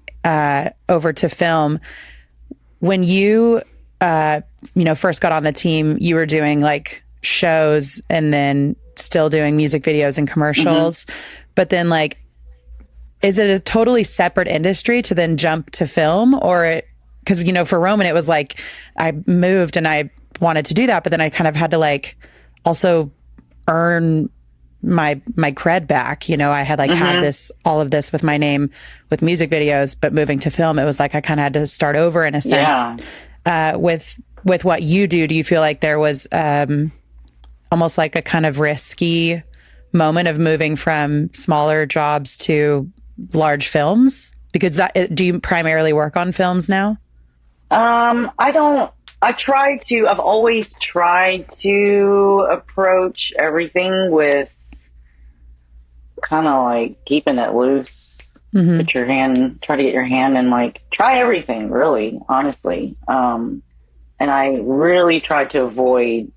over to film. When you, first got on the team, you were doing like shows and then still doing music videos and commercials. But then like, is it a totally separate industry to then jump to film? Or, because, for Roman, it was like, I moved and I wanted to do that, but then I kind of had to like also earn my cred back. I had like had all of this with my name with music videos, but moving to film, it was like I kind of had to start over in a sense. With what you do you feel like there was almost like a kind of risky moment of moving from smaller jobs to large films? Because do you primarily work on films now? I've always tried to approach everything with kind of like keeping it loose. Try to get your hand and like try everything, really, honestly. And I really tried to avoid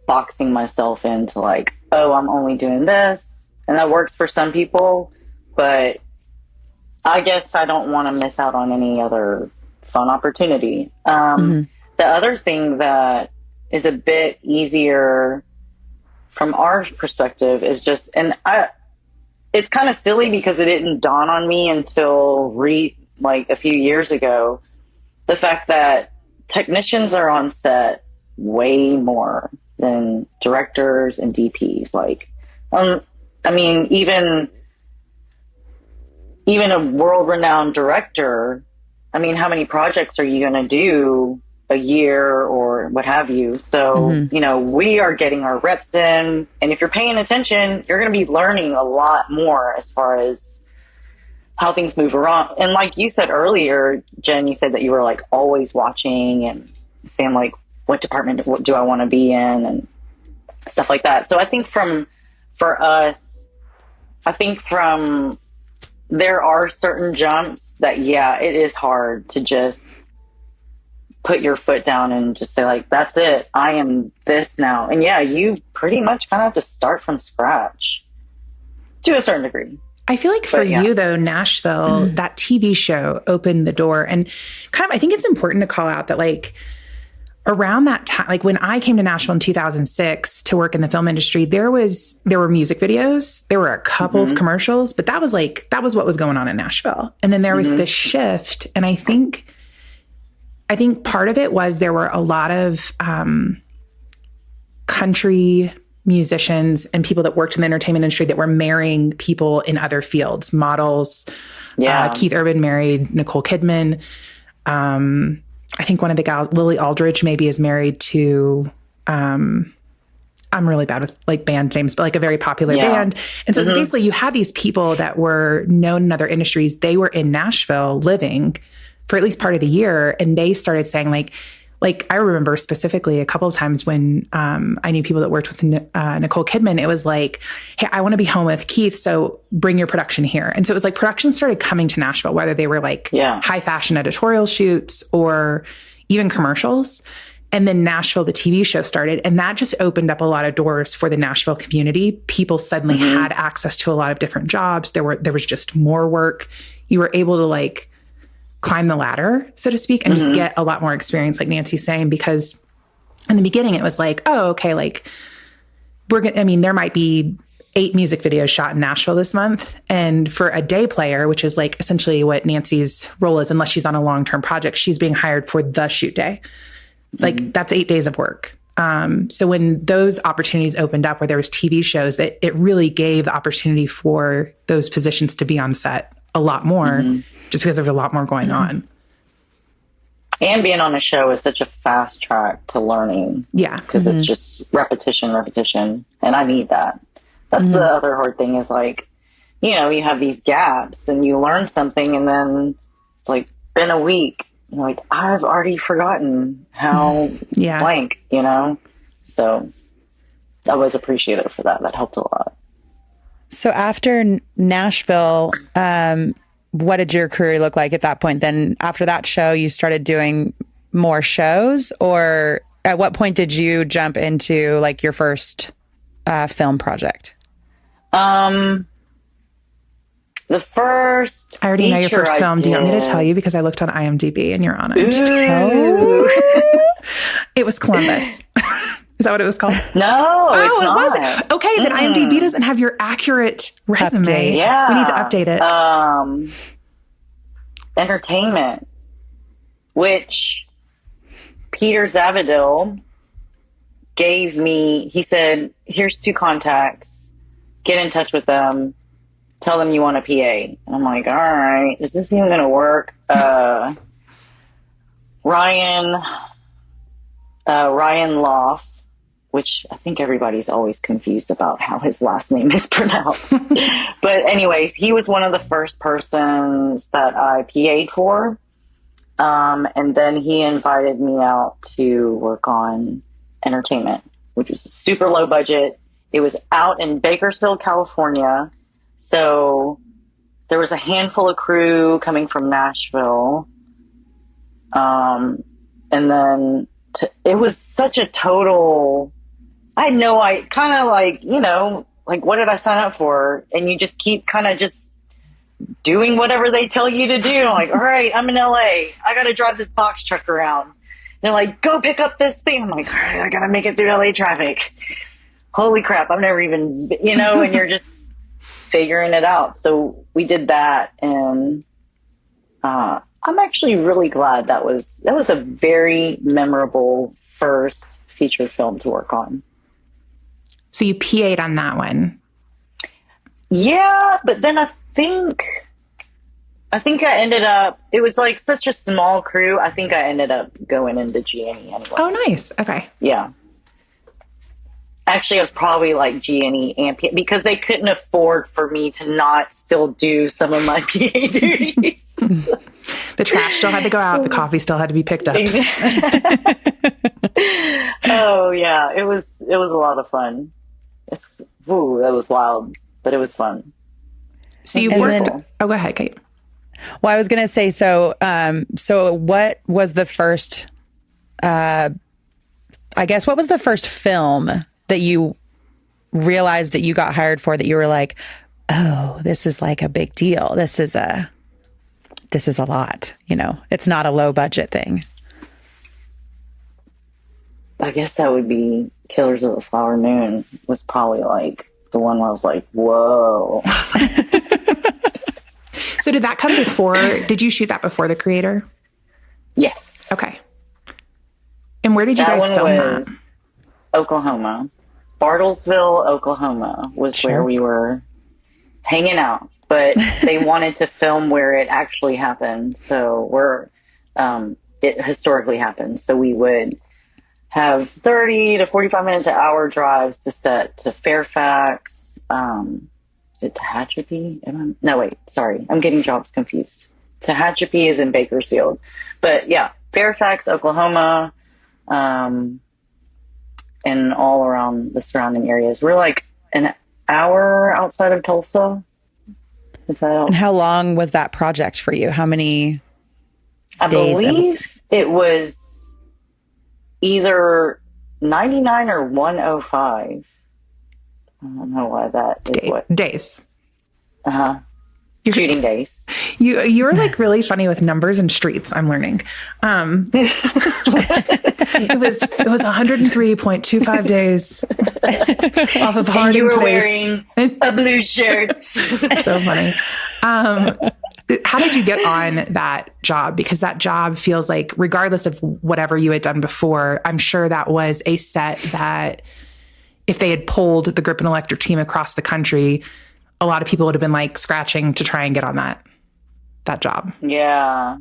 boxing myself into like, oh, I'm only doing this. And that works for some people, but
I guess I don't want to miss out on any other fun opportunity. The other thing that is a bit easier from our perspective is just, it's kind of silly because it didn't dawn on me until like a few years ago, the fact that technicians are on set way more than directors and DPs. Like, I mean, even a world-renowned director, I mean, how many projects are you going to do a year or what have you? So, you know, we are getting our reps in, and if you're paying attention, you're going to be learning a lot more as far as how things move around. And like you said earlier, Jen, you said that you were like always watching and saying like, what department do I want to be in and stuff like that. So I think for us, there are certain jumps that, yeah, it is hard to just put your foot down and just say like, that's it, I am this now. And yeah, you pretty much kind of have to start from scratch to a certain degree.
I feel like for you though, Nashville, that TV show opened the door. And kind of, I think it's important to call out that like around that time, like when I came to Nashville in 2006 to work in the film industry, there were music videos, there were a couple of commercials, but that was what was going on in Nashville. And then there was this shift. And I think part of it was there were a lot of country musicians and people that worked in the entertainment industry that were marrying people in other fields, models. Keith Urban married Nicole Kidman. I think one of the gals, Lily Aldridge, maybe is married to, I'm really bad with like band names, but like a very popular band. And so it's basically you had these people that were known in other industries. They were in Nashville living for at least part of the year. And they started saying like I remember specifically a couple of times when I knew people that worked with Nicole Kidman, it was like, hey, I want to be home with Keith, so bring your production here. And so it was like production started coming to Nashville, whether they were like high fashion editorial shoots or even commercials. And then Nashville, the TV show started, and that just opened up a lot of doors for the Nashville community. People suddenly had access to a lot of different jobs. There was just more work. You were able to like climb the ladder, so to speak, and just get a lot more experience, like Nancie's saying, because in the beginning it was like, oh, okay, like there might be 8 music videos shot in Nashville this month. And for a day player, which is like essentially what Nancie's role is, unless she's on a long-term project, she's being hired for the shoot day. Like that's 8 days of work. So when those opportunities opened up where there was TV shows, it really gave the opportunity for those positions to be on set a lot more, just because there was a lot more going on.
And being on a show is such a fast track to learning. Yeah. Because it's just repetition. And I need that. That's the other hard thing is like, you know, you have these gaps and you learn something and then it's like been a week. You're like, I've already forgotten how blank, you know? So I was appreciative for that. That helped a lot.
So after Nashville, what did your career look like at that point? Then after that show, you started doing more shows, or at what point did you jump into like your first film project?
The first
I already know your first film. Do you want me to tell you? Because I looked on IMDb and you're on it. It was Columbus. Is that what it was called?
No, it's
it wasn't. Okay, then IMDb doesn't have your accurate resume.
Update. Yeah.
We need to update it.
Entertainment, which Peter Zavadil gave me. He said, here's 2 contacts. Get in touch with them. Tell them you want a PA. And I'm like, all right, is this even going to work? Ryan Loff, which I think everybody's always confused about how his last name is pronounced. But anyways, he was one of the first persons that I PA'd for. And then he invited me out to work on Entertainment, which was super low budget. It was out in Bakersfield, California. So there was a handful of crew coming from Nashville. And then it was such a total... I kind of like, you know, like what did I sign up for? And you just keep kind of just doing whatever they tell you to do. I'm like, all right, I'm in LA. I got to drive this box truck around. They're like, go pick up this thing. I'm like, all right, I got to make it through LA traffic. Holy crap. I've never even, and you're just figuring it out. So we did that. And I'm actually really glad that was a very memorable first feature film to work on.
So you PA'd on that one.
Yeah, but then I think I ended up, it was like such a small crew. I think I ended up going into G&E anyway.
Oh, nice. Okay.
Yeah. Actually, I was probably like G&E and PA because they couldn't afford for me to not still do some of my PA duties.
The trash still had to go out. The coffee still had to be picked up.
Oh, yeah. It was a lot of fun. That was wild, but it was fun.
So you worked. Oh, go ahead, Kate.
Well, I was going to say, so what was the first, what was the first film that you realized that you got hired for that you were like, oh, this is like a big deal. This is a lot, it's not a low budget thing.
I guess that would be Killers of the Flower Moon was probably like the one where I was like, whoa.
So did that come before? Did you shoot that before The Creator?
Yes.
Okay. And where did you guys film that?
Oklahoma. Bartlesville, Oklahoma was where we were hanging out. But they wanted to film where it actually happened. So it historically happened. So we would have 30 to 45 minute to hour drives to set to Fairfax. Is it Tehachapi? No, wait, sorry. I'm getting jobs confused. Tehachapi is in Bakersfield. But yeah, Fairfax, Oklahoma, and all around the surrounding areas. We're like an hour outside of Tulsa.
And how long was that project for you? How many
I
days?
Believe it was either 99 or 105. I don't know why that is what.
Days.
Uh-huh. Shooting days.
You were like really funny with numbers and streets, I'm learning. It was 103.25 days off of Harding
and you were
Place.
Wearing a blue shirt.
So funny. How did you get on that job? Because that job feels like, regardless of whatever you had done before, I'm sure that was a set that if they had pulled the Grip and Electric team across the country, a lot of people would have been like scratching to try and get on that job.
Yeah.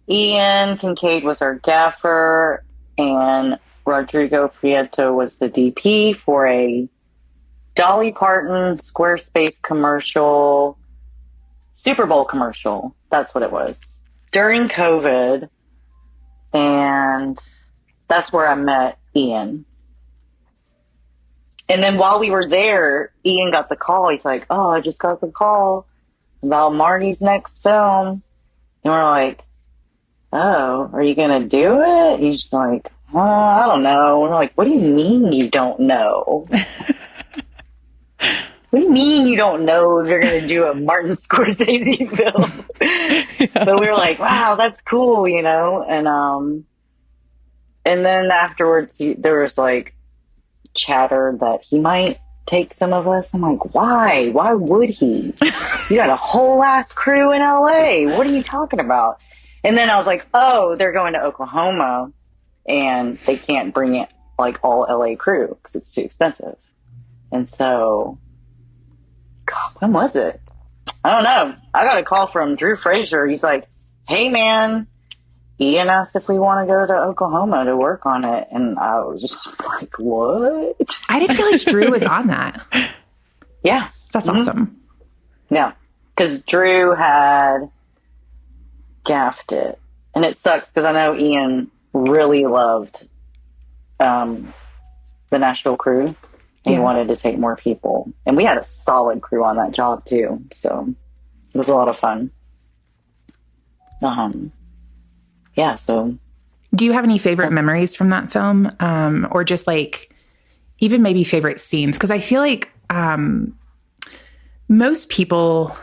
Ian Kincaid was our gaffer, and Rodrigo Prieto was the DP for a Dolly Parton Squarespace commercial, Super Bowl commercial. That's what it was. During COVID, and that's where I met Ian. And then while we were there, Ian got the call. He's like, oh, I just got the call about Marty's next film. And we're like, oh, are you going to do it? He's just like, oh, I don't know. We're like, what do you mean you don't know? What do you mean you don't know if you're going to do a Martin Scorsese film? Yeah. But we were like, wow, that's cool, And then afterwards, there was like chatter that he might take some of us. I'm like, why? Why would he? You got a whole ass crew in LA. What are you talking about? And then I was like, oh, they're going to Oklahoma and they can't bring it like all LA crew because it's too expensive. And so, God, when was it? I don't know. I got a call from Drew Frazier. He's like, hey man, Ian asked if we want to go to Oklahoma to work on it. And I was just like, what?
I didn't realize Drew was on that.
Yeah.
That's awesome.
Yeah. Because Drew had gaffed it. And it sucks because I know Ian really loved the Nashville crew. And he wanted to take more people. And we had a solid crew on that job too. So it was a lot of fun. Yeah, so.
Do you have any favorite memories from that film? Or just like, even maybe favorite scenes? Because I feel like most people,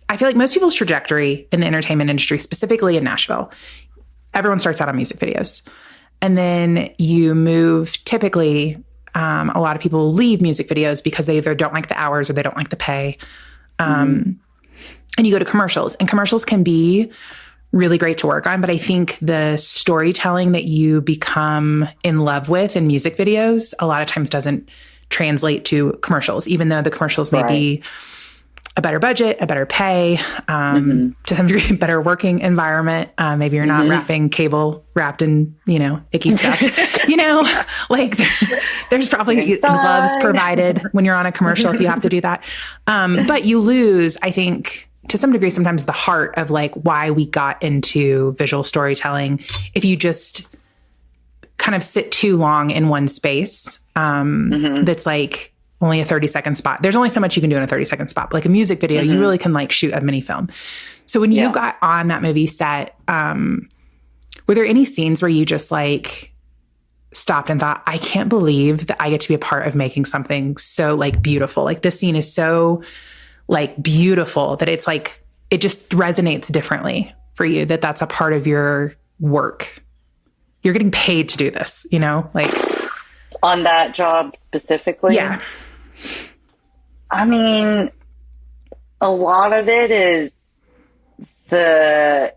I feel like most people's trajectory in the entertainment industry, specifically in Nashville, everyone starts out on music videos. And then you move, typically, a lot of people leave music videos because they either don't like the hours or they don't like the pay. And you go to commercials, and commercials can be really great to work on. But I think the storytelling that you become in love with in music videos a lot of times doesn't translate to commercials, even though the commercials may be a better budget, a better pay, to some degree, better working environment. Maybe you're not wrapping cable wrapped in, icky stuff, like there's probably gloves provided when you're on a commercial if you have to do that. But you lose, I think, to some degree, sometimes the heart of like why we got into visual storytelling. If you just kind of sit too long in one space, that's like only a 30-second spot. There's only so much you can do in a 30-second spot. But like a music video, you really can like shoot a mini film. So when you got on that movie set, were there any scenes where you just like stopped and thought, I can't believe that I get to be a part of making something so like beautiful. Like this scene is so like beautiful that it's like, it just resonates differently for you, that that's a part of your work. You're getting paid to do this, like
on that job specifically.
Yeah.
I mean, a lot of it is the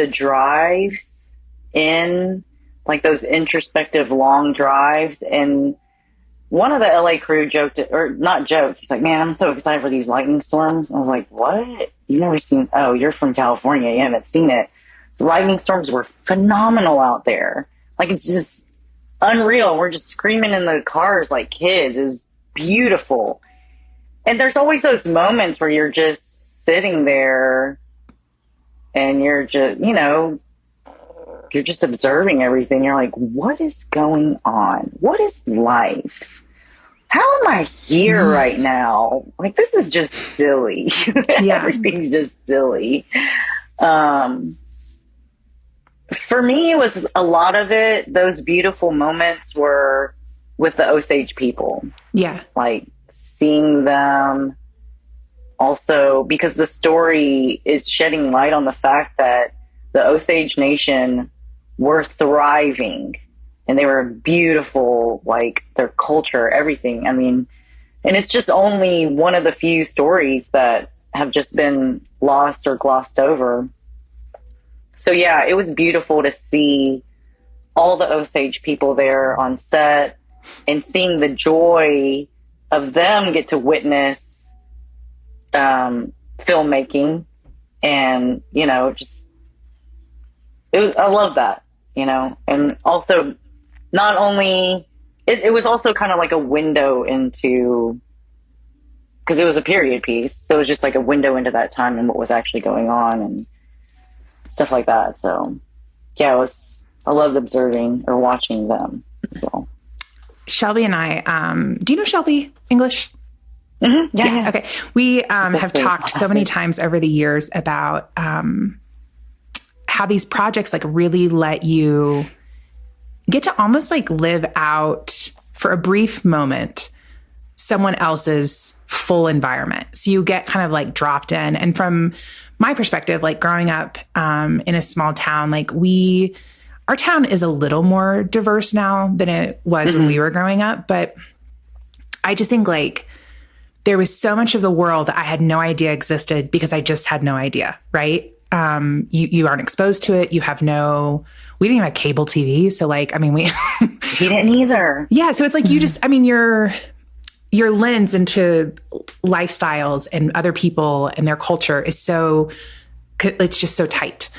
drives in, like those introspective long drives. And one of the LA crew joked, or not joked, he's like, man, I'm so excited for these lightning storms. I was like, what? You've never seen, oh, you're from California, you haven't seen it. The lightning storms were phenomenal out there. Like, it's just unreal. We're just screaming in the cars like kids. It was beautiful. And there's always those moments where you're just sitting there and you're just, you're just observing everything. You're like, what is going on? What is life? How am I here right now? Like, this is just silly.
Yeah.
Everything's just silly. For me, it was a lot of it. Those beautiful moments were with the Osage people.
Yeah.
Like seeing them also, because the story is shedding light on the fact that the Osage Nation were thriving and they were beautiful, like their culture, everything. I mean, and it's just only one of the few stories that have just been lost or glossed over. So yeah, it was beautiful to see all the Osage people there on set and seeing the joy of them get to witness filmmaking. And, just, I love that, and also not only, it was also kind of like a window into, because it was a period piece. So it was just like a window into that time and what was actually going on and stuff like that. So yeah, I loved observing or watching them as well.
Shelby and I, do you know Shelby English?
Mm-hmm. Yeah.
Okay. We have talked so many times over the years about how these projects like really let you get to almost like live out for a brief moment someone else's full environment. So you get kind of like dropped in. And from my perspective, like growing up in a small town, like our town is a little more diverse now than it was when we were growing up. But I just think like there was so much of the world that I had no idea existed because I just had no idea, right? You aren't exposed to it. We didn't even have cable TV. So like, I mean, we
didn't either.
Yeah. So it's like, you just, I mean, your lens into lifestyles and other people and their culture is it's just so tight.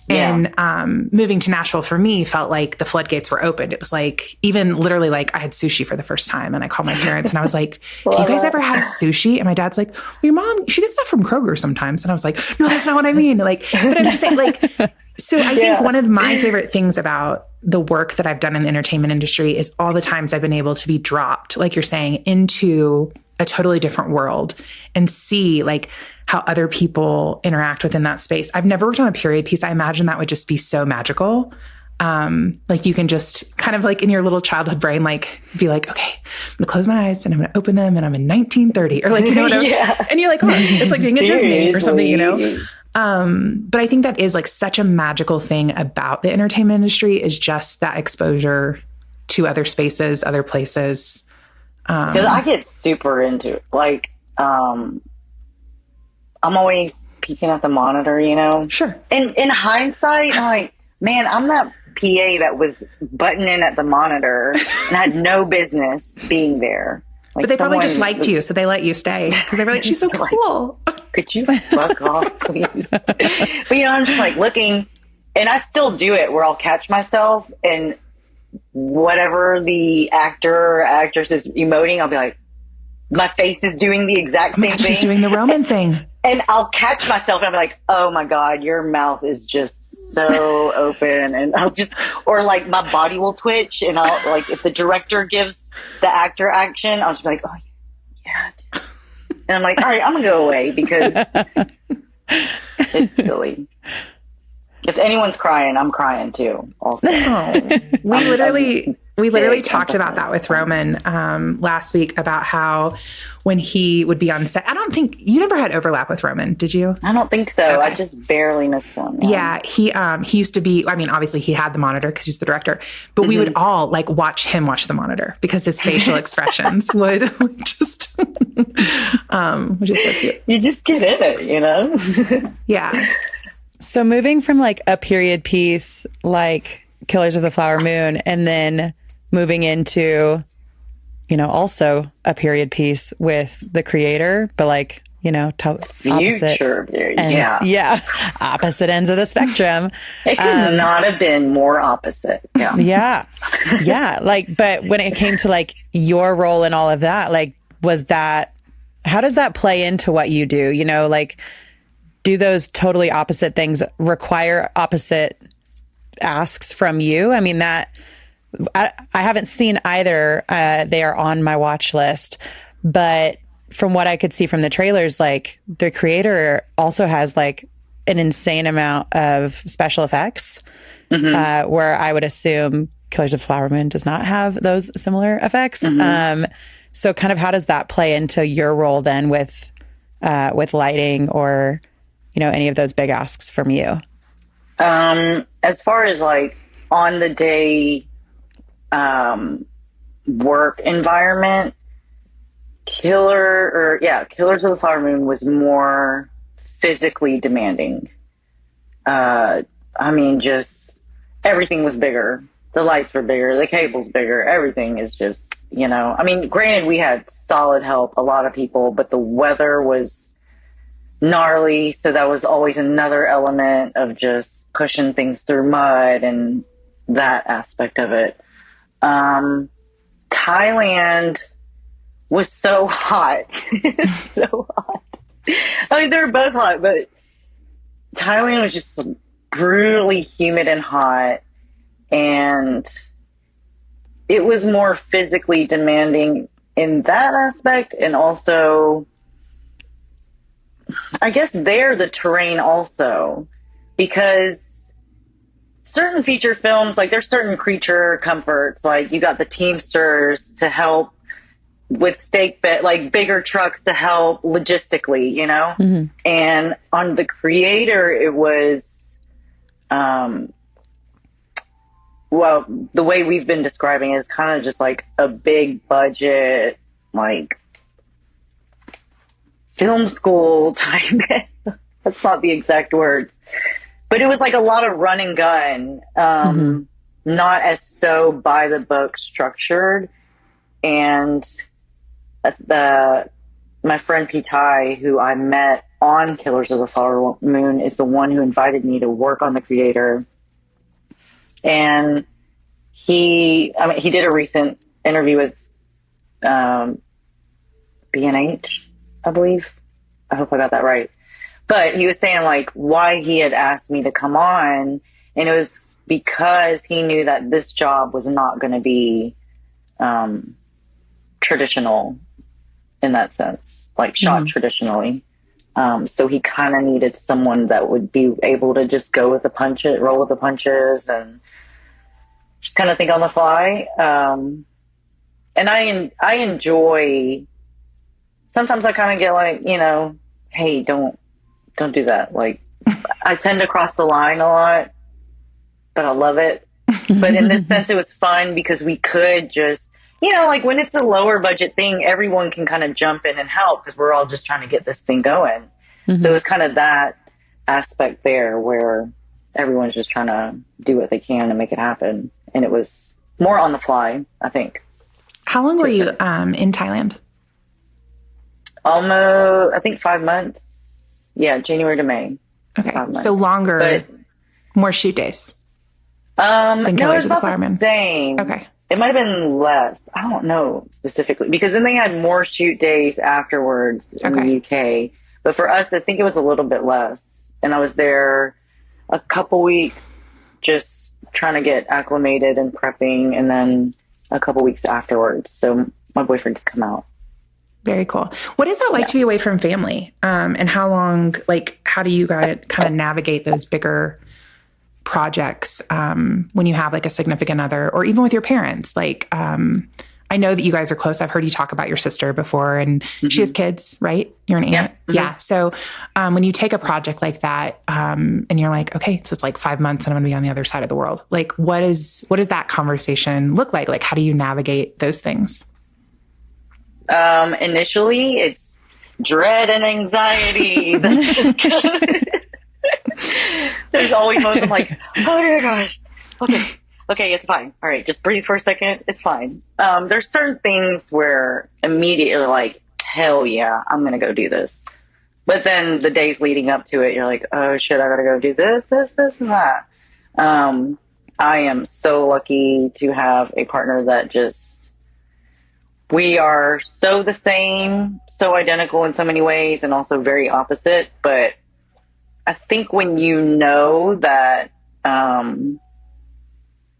Yeah. And moving to Nashville for me felt like the floodgates were opened. It was like, even literally like I had sushi for the first time and I called my parents and I was like, have you guys ever had sushi? And my dad's like, well, your mom, she gets that from Kroger sometimes. And I was like, no, that's not what I mean. Like, but I'm just saying like, so I think one of my favorite things about the work that I've done in the entertainment industry is all the times I've been able to be dropped, like you're saying, into a totally different world and see like how other people interact within that space. I've never worked on a period piece. I imagine that would just be so magical. Like you can just kind of like in your little childhood brain, like be like, okay, I'm gonna close my eyes and I'm gonna open them and I'm in 1930 or like, you know, whatever.
Yeah.
And you're like, oh, it's like being at Disney or something, you know? But I think that is like such a magical thing about the entertainment industry is just that exposure to other spaces, other places.
Because I get super into it. Like, I'm always peeking at the monitor, you know?
Sure.
And in hindsight, I'm like, man, I'm that PA that was buttoning at the monitor and had no business being there. Like
but they probably just liked you, so they let you stay because they were like, she's so cool.
Could you fuck off, please? But, you know, I'm just like looking, and I still do it where I'll catch myself and whatever the actor or actress is emoting, I'll be like, my face is doing the exact same thing.
She's doing the Roman thing.
And I'll catch myself and I'm like, oh my God, your mouth is just so open. And I'll just, or like my body will twitch and I'll like, if the director gives the actor action, I'll just be like, oh yeah. And I'm like, all right, I'm gonna go away because it's silly. If anyone's crying, I'm crying too. Also,
we literally talked about that with Roman last week about how when he would be on set, I don't think you never had overlap with Roman, did you?
I don't think so. Okay. I just barely missed one.
Yeah, he used to be. I mean, obviously he had the monitor because he's the director, but we would all like watch him watch the monitor because his facial expressions would just, which is so cute.
You just get in it, you know?
Yeah.
So moving from like a period piece like Killers of the Flower Moon and then moving into, you know, also a period piece with the creator, but like, you know, opposite ends, opposite ends of the spectrum.
It could not have been more opposite. Yeah.
Yeah. Like, but when it came to like your role in all of that, like, how does that play into what you do? You know, like, do those totally opposite things require opposite asks from you? I mean, I haven't seen either. They are on my watch list, but from what I could see from the trailers, like the creator also has like an insane amount of special effects, where I would assume Killers of the Flower Moon does not have those similar effects. So kind of how does that play into your role then with lighting or, you know, any of those big asks from you?
As far as like on the day work environment, Killers of the Flower Moon was more physically demanding. I mean, just everything was bigger. The lights were bigger, the cable's bigger, everything is just, you know, I mean, granted we had solid help, a lot of people, but the weather was gnarly, so that was always another element of just pushing things through mud and that aspect of it. Thailand was so hot. So hot. I mean, they were both hot, but Thailand was just brutally humid and hot, and it was more physically demanding in that aspect, and also I guess the terrain also, because certain feature films, like there's certain creature comforts, like you got the Teamsters to help with stake bed, like bigger trucks to help logistically, you know? And on the creator, it was, well, the way we've been describing it is kind of just like a big budget, like film school type. That's not the exact words, but it was like a lot of run and gun, not as so by the book structured. And my friend Pitai, who I met on Killers of the Flower Moon, is the one who invited me to work on the creator. And he did a recent interview with B&H, I believe. I hope I got that right. But he was saying like why he had asked me to come on, and it was because he knew that this job was not going to be traditional in that sense, like shot traditionally. So he kind of needed someone that would be able to just go with the punches, roll with the punches, and just kind of think on the fly. And I enjoy, sometimes I kind of get like, you know, hey, don't do that. Like, I tend to cross the line a lot, but I love it. But in this sense, it was fun because we could just, you know, like when it's a lower budget thing, everyone can kind of jump in and help because we're all just trying to get this thing going. So it was kind of that aspect there where everyone's just trying to do what they can to make it happen. And it was more on the fly, I think.
How long were you in Thailand?
Almost, I think 5 months. Yeah, January to May.
Okay, so longer, but more shoot days.
No, it was about the same.
Okay.
It might have been less. I don't know specifically because then they had more shoot days afterwards in the UK. But for us, I think it was a little bit less. And I was there a couple weeks just trying to get acclimated and prepping, and then a couple weeks afterwards. So my boyfriend could come out.
Very cool. What is that like to be away from family? And how long, like, how do you guys kind of navigate those bigger projects when you have like a significant other or even with your parents? Like, I know that you guys are close. I've heard you talk about your sister before, and she has kids, right? You're an aunt. Yeah. So when you take a project like that and you're like, okay, so it's like 5 months and I'm going to be on the other side of the world. Like, what does that conversation look like? Like, how do you navigate those things?
Initially, it's dread and anxiety. That's just there's always moments I'm like, oh dear gosh, okay, it's fine. All right, just breathe for a second. It's fine. There's certain things where immediately like, hell yeah, I'm gonna go do this. But then the days leading up to it, you're like, oh shit, I gotta go do this, and that. I am so lucky to have a partner that we are so the same, so identical in so many ways, and also very opposite. But I think when you know that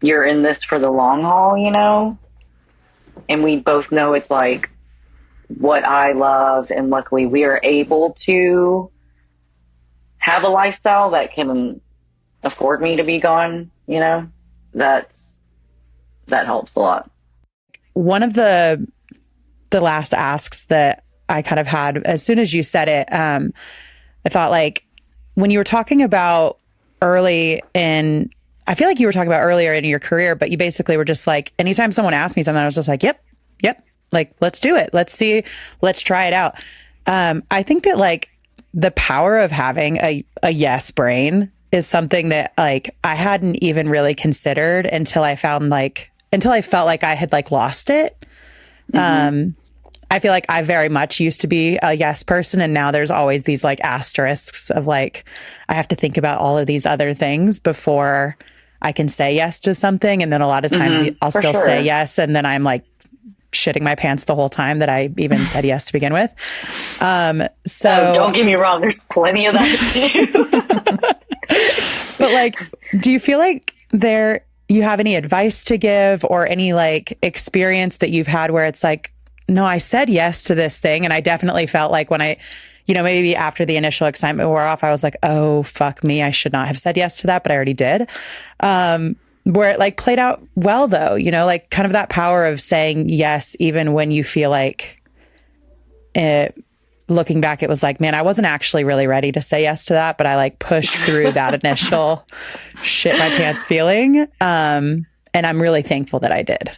you're in this for the long haul, you know, and we both know it's like what I love, and luckily we are able to have a lifestyle that can afford me to be gone, you know, that helps a lot.
One of the last asks that I kind of had as soon as you said it, I thought like when you were talking about I feel like you were talking about earlier in your career, but you basically were just like, anytime someone asked me something, I was just like, yep. Like, let's do it. Let's see. Let's try it out. I think that like the power of having a yes brain is something that like I hadn't even really considered until I felt like I had like lost it. I feel like I very much used to be a yes person, and now there's always these like asterisks of like, I have to think about all of these other things before I can say yes to something. And then a lot of times I'll still say yes, and then I'm like shitting my pants the whole time that I even said yes to begin with. So
don't get me wrong, there's plenty of that too.
But like, do you feel like you have any advice to give or any like experience that you've had where it's like, no, I said yes to this thing. And I definitely felt like when I, you know, maybe after the initial excitement wore off, I was like, oh, fuck me. I should not have said yes to that, but I already did. Where it like played out well though, you know, like kind of that power of saying yes, even when you feel like looking back, it was like, man, I wasn't actually really ready to say yes to that, but I like pushed through that initial shit my pants feeling. And I'm really thankful that I did.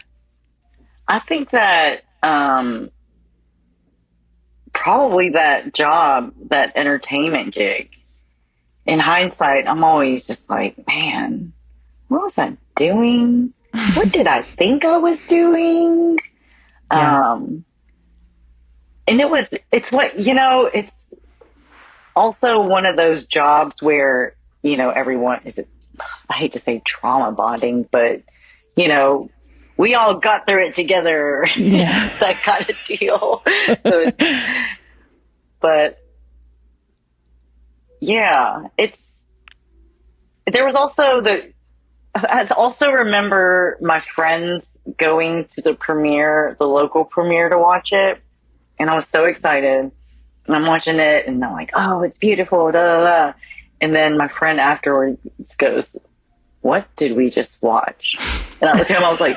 I think that probably that job, that entertainment gig, in hindsight, I'm always just like, man, what was I doing? What did I think I was doing? Yeah. And it's what, you know, it's also one of those jobs where, you know, I hate to say trauma bonding, but, you know, we all got through it together. Yeah. That kind of deal. But yeah, there was also I also remember my friends going to the local premiere to watch it. And I was so excited. And I'm watching it and I'm like, oh, it's beautiful. Da, da, da. And then my friend afterwards goes, what did we just watch? And I looked at him, I was like,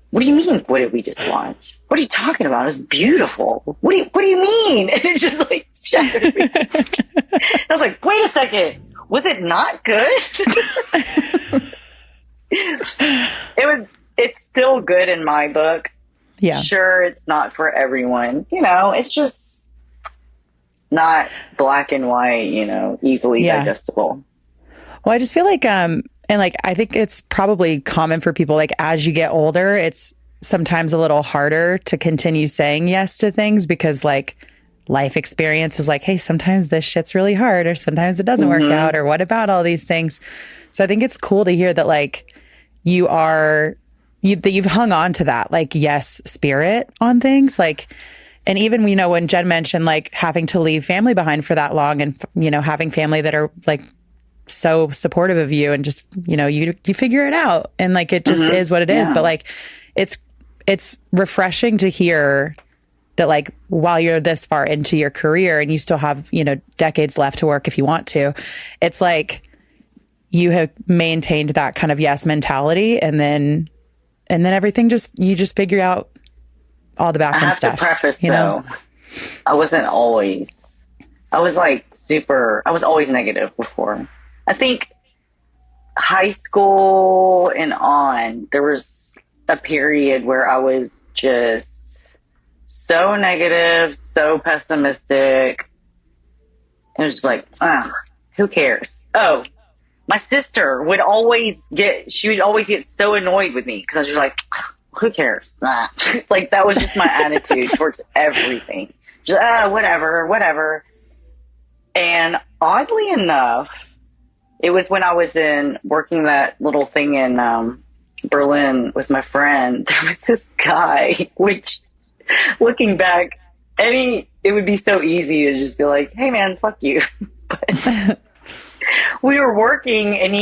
what do you mean, what did we just watch? What are you talking about? It was beautiful. What do you mean? And it just like shattered me. I was like, wait a second. Was it not good? It's still good in my book.
Yeah.
Sure, it's not for everyone. You know, it's just not black and white, you know, easily digestible.
Well, I just feel like, and like, I think it's probably common for people, like, as you get older, it's sometimes a little harder to continue saying yes to things because, like, life experience is like, hey, sometimes this shit's really hard, or sometimes it doesn't work out, or what about all these things? So I think it's cool to hear that, like, that you've hung on to that, like, yes, spirit on things. Like, and even, you know, when Jen mentioned, like, having to leave family behind for that long and, you know, having family that are, like, so supportive of you and just, you know, you figure it out and, like, it just is what it is. But, like, it's refreshing to hear that, like, while you're this far into your career and you still have, you know, decades left to work if you want to, it's like you have maintained that kind of yes mentality, and then everything you just figure out all the back end stuff.
I have to preface,
you know?
though, I was always negative before. I think high school and on, there was a period where I was just so negative, so pessimistic. It was just like, who cares? Oh, my sister would always get so annoyed with me because I was just like, who cares? Nah. Like, that was just my attitude towards everything. Just, whatever. And oddly enough, it was when I was working that little thing in Berlin with my friend. There was this guy, which, looking back, it would be so easy to just be like, hey man, fuck you. But we were working, and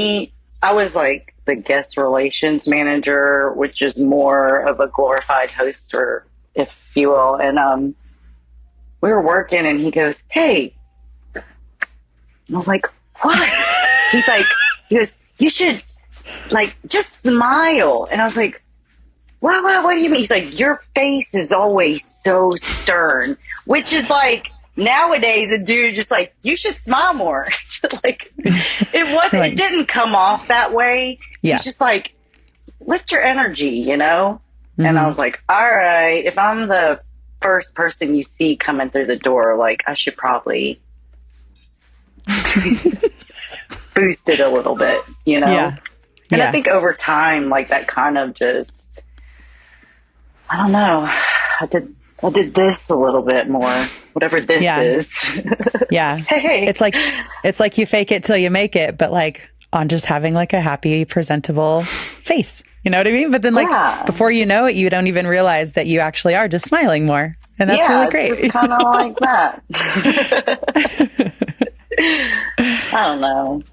I was like the guest relations manager, which is more of a glorified host, or if you will. And we were working, and he goes, hey. And I was like, what? He goes, you should, like, just smile. And I was like, what do you mean? He's like, your face is always so stern, which is like, nowadays, a dude just like, you should smile more. Like, it didn't come off that way.
Yeah.
It's just like, lift your energy, you know? And I was like, all right, if I'm the first person you see coming through the door, like, I should probably boost it a little bit, you know?
Yeah.
And I think over time, like, that kind of just, I don't know, I did this a little bit more, whatever this is.
Yeah.
Hey.
It's like you fake it till you make it, but, like, on just having, like, a happy, presentable face. You know what I mean? But then, like, before you know it, you don't even realize that you actually are just smiling more. And that's really great.
It's kind of like that. I don't know.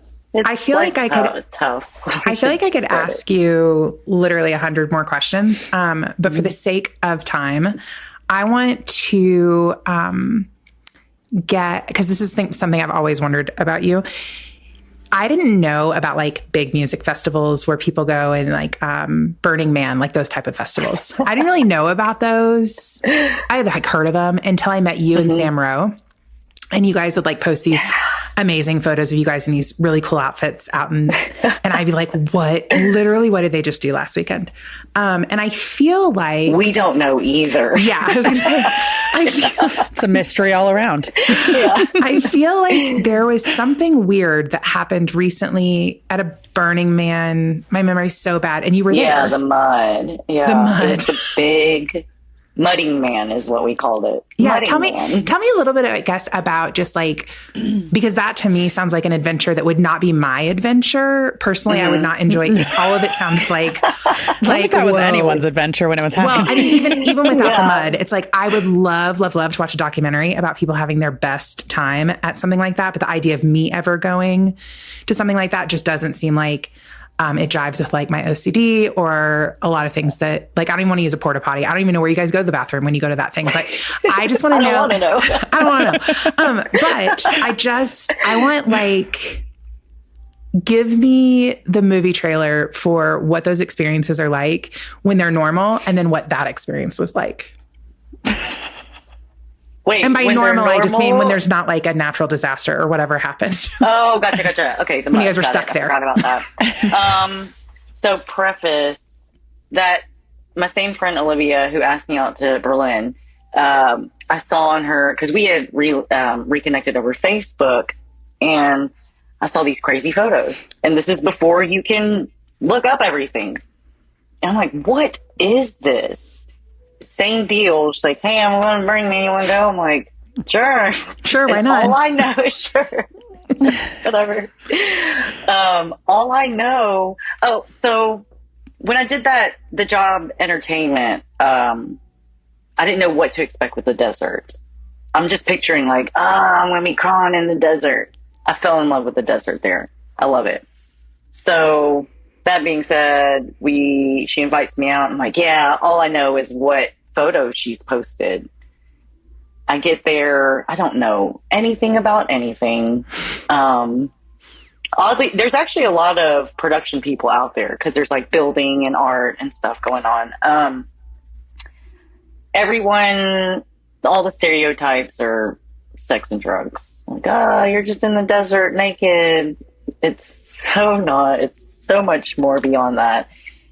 I feel like I could
tough.
I feel like I could ask you literally 100 more questions. But for the sake of time, I want to because this is something I've always wondered about you. I didn't know about, like, big music festivals where people go and, like, Burning Man, like those type of festivals. I didn't really know about those. I had, like, heard of them until I met you and Sam Rowe. And you guys would, like, post these amazing photos of you guys in these really cool outfits out. And I'd be like, what did they just do last weekend? And I feel like...
We don't know either.
Yeah. I was going to say,
it's a mystery all around.
Yeah. I feel like there was something weird that happened recently at a Burning Man. My memory's so bad. And you were there.
Yeah, the mud. Yeah.
The mud.
It's a big... Mudding Man is what we called it.
Yeah,
Mudding
tell me a little bit, I guess, about just, like, because that to me sounds like an adventure that would not be my adventure. Personally, I would not enjoy all of it. Sounds like
I think that was anyone's adventure when it was happening.
Well, I mean, even without the mud, it's like I would love to watch a documentary about people having their best time at something like that. But the idea of me ever going to something like that just doesn't seem like it jives with, like, my OCD or a lot of things that, like, I don't even want to use a porta potty. I don't even know where you guys go to the bathroom when you go to that thing, but I just want to know. I don't want to know. But I want, like, give me the movie trailer for what those experiences are like when they're normal, and then what that experience was like.
Wait,
and by normal, I just mean when there's not like a natural disaster or whatever happens.
Oh, gotcha. Okay,
when you guys were stuck there.
I forgot about that. So preface that my same friend Olivia, who asked me out to Berlin, I saw on her, because we had reconnected over Facebook, and I saw these crazy photos. And this is before you can look up everything. And I'm like, what is this? Same deal. She's like, hey, I'm going to bring me. You want to go? I'm like, sure.
Sure, why not?
All I know is sure. Whatever. All I know. Oh, so when I did the job entertainment, I didn't know what to expect with the desert. I'm just picturing like, I'm going to be crawling in the desert. I fell in love with the desert there. I love it. So that being said, she invites me out. I'm like, yeah, all I know is what photos she's posted. I get there. I don't know anything about anything. Oddly, there's actually a lot of production people out there because there's like building and art and stuff going on. Everyone, all the stereotypes are sex and drugs. Like, you're just in the desert naked. It's so not. It's so much more beyond that.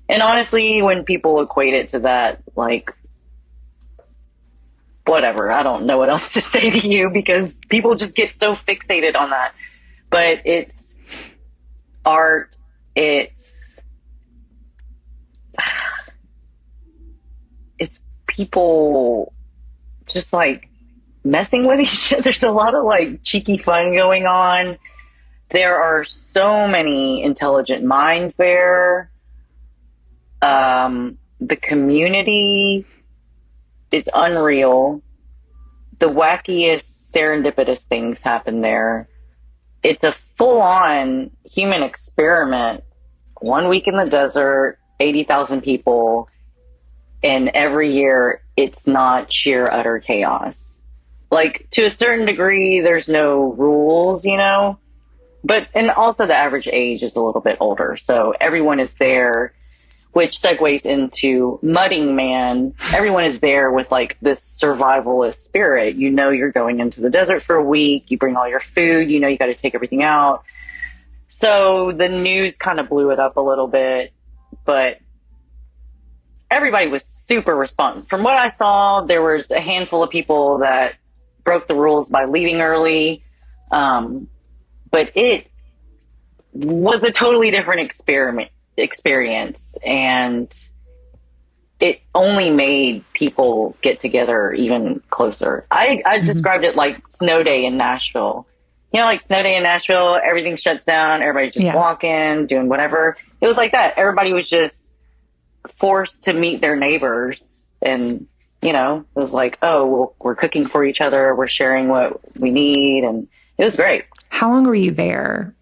And honestly, when people equate it to that, like, whatever, I don't know what else to say to you because people just get so fixated on that. But it's art. It's people just like messing with each other. There's a lot of like cheeky fun going on. There are so many intelligent minds there. The community is unreal. The wackiest serendipitous things happen there. It's a full-on human experiment. 1 week in the desert, 80,000 people, and every year it's not sheer utter chaos. Like, to a certain degree, there's no rules, you know? And also the average age is a little bit older. So everyone is there, which segues into Mudding Man. Everyone is there with like this survivalist spirit. You know, you're going into the desert for a week. You bring all your food. You know, you got to take everything out. So the news kind of blew it up a little bit, but everybody was super responsive. From what I saw, there was a handful of people that broke the rules by leaving early. But it was a totally different experience, and it only made people get together even closer. I described it like snow day in Nashville. You know, like snow day in Nashville, everything shuts down, everybody's just walking, doing whatever. It was like that. Everybody was just forced to meet their neighbors, and you know, it was like, oh, well, we're cooking for each other, we're sharing what we need, and it was great.
How long were you there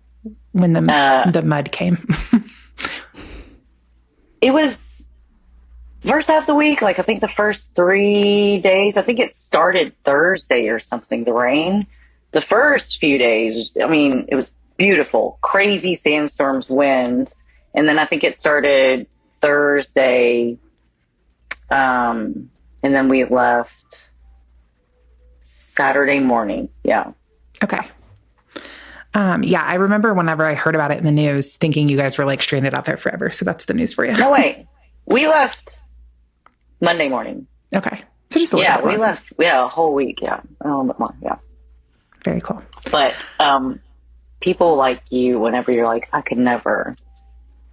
when the mud came?
It was first half of the week, like I think the first 3 days. I think it started Thursday or something, the rain. The first few days, I mean, it was beautiful, crazy sandstorms, winds. And then I think it started Thursday. And then we left Saturday morning. Yeah.
Okay. Yeah, I remember whenever I heard about it in the news, thinking you guys were like stranded out there forever. So that's the news for you.
No way. We left Monday morning.
Okay. So just a little bit more.
We left. Yeah, a whole week. Yeah. A little bit more. Yeah.
Very cool.
But people like you, whenever you're like, I could never,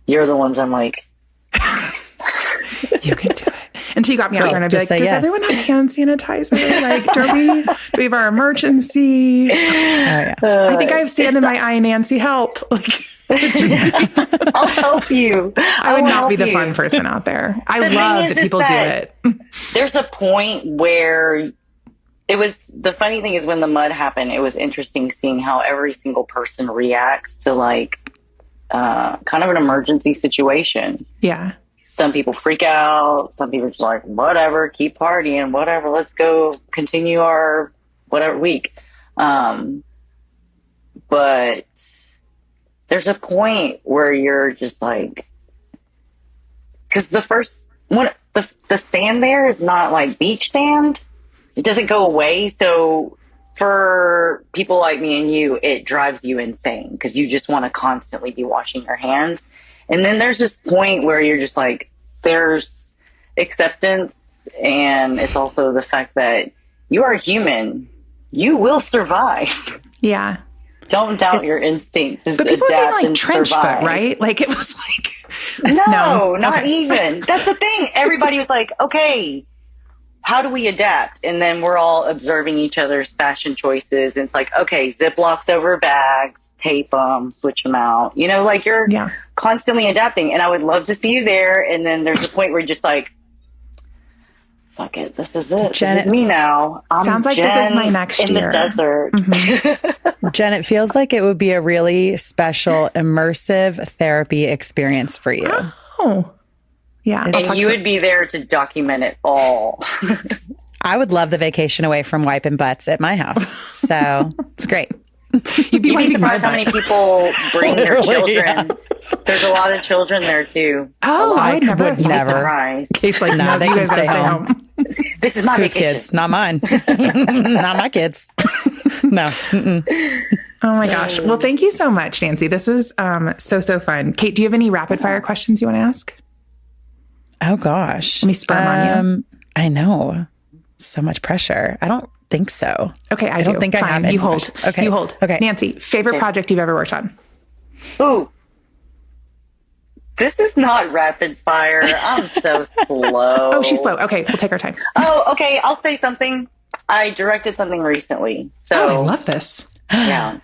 you're the ones I'm like,
you can do it. Until you got me out here and I'd be like, does everyone have hand sanitizer? Like, do we have our emergency? I think I have sand in my eye, Nancie, help. Like,
I'll help you.
I would not be the fun person out there. I love that people do it.
There's a point where the funny thing is when the mud happened, it was interesting seeing how every single person reacts to like kind of an emergency situation.
Yeah.
Some people freak out. Some people are just like, whatever, keep partying, whatever. Let's go continue our whatever week. But there's a point where you're just like, because the sand there is not like beach sand. It doesn't go away. So for people like me and you, it drives you insane because you just want to constantly be washing your hands. And then there's this point where you're just like, there's acceptance, and it's also the fact that you are human. You will survive.
Yeah.
Don't doubt your instincts.
But people were getting like trench
survive.
foot, right? Like it was like
no, not even. That's the thing. Everybody was like, okay, how do we adapt? And then we're all observing each other's fashion choices. And it's like, okay, Ziplocs over bags, tape them, switch them out. You know, like you're constantly adapting. And I would love to see you there. And then there's a point where you're just like, fuck it, this is it. Jen, this is me now.
Sounds like
Jen
this is my next
in
year.
The desert.
Mm-hmm.
Jen, it feels like it would be a really special, immersive therapy experience for you.
Oh, yeah.
And you would be there to document it all.
I would love the vacation away from wiping butts at my house. So it's great.
You'd be surprised how many people bring their children. Yeah. There's a lot of children there too.
Oh, I would never.
In case like, no, they can stay home.
This is my
Whose
vacation.
kids? Not mine. Not my kids. No. Mm-mm.
Oh my gosh. Well, thank you so much, Nancie. This is so fun. Kate, do you have any rapid fire questions you want to ask?
Oh gosh.
Let me spur on you.
I know. So much pressure. I don't think so.
Okay, I
don't think
Fine.
I have.
You hold.
Okay.
You hold.
Okay.
Nancie, favorite project you've ever worked on?
Ooh. This is not rapid fire. I'm so slow.
Oh, she's slow. Okay, we'll take our time.
Oh, okay. I'll say something. I directed something recently. So,
I love this.
Yeah.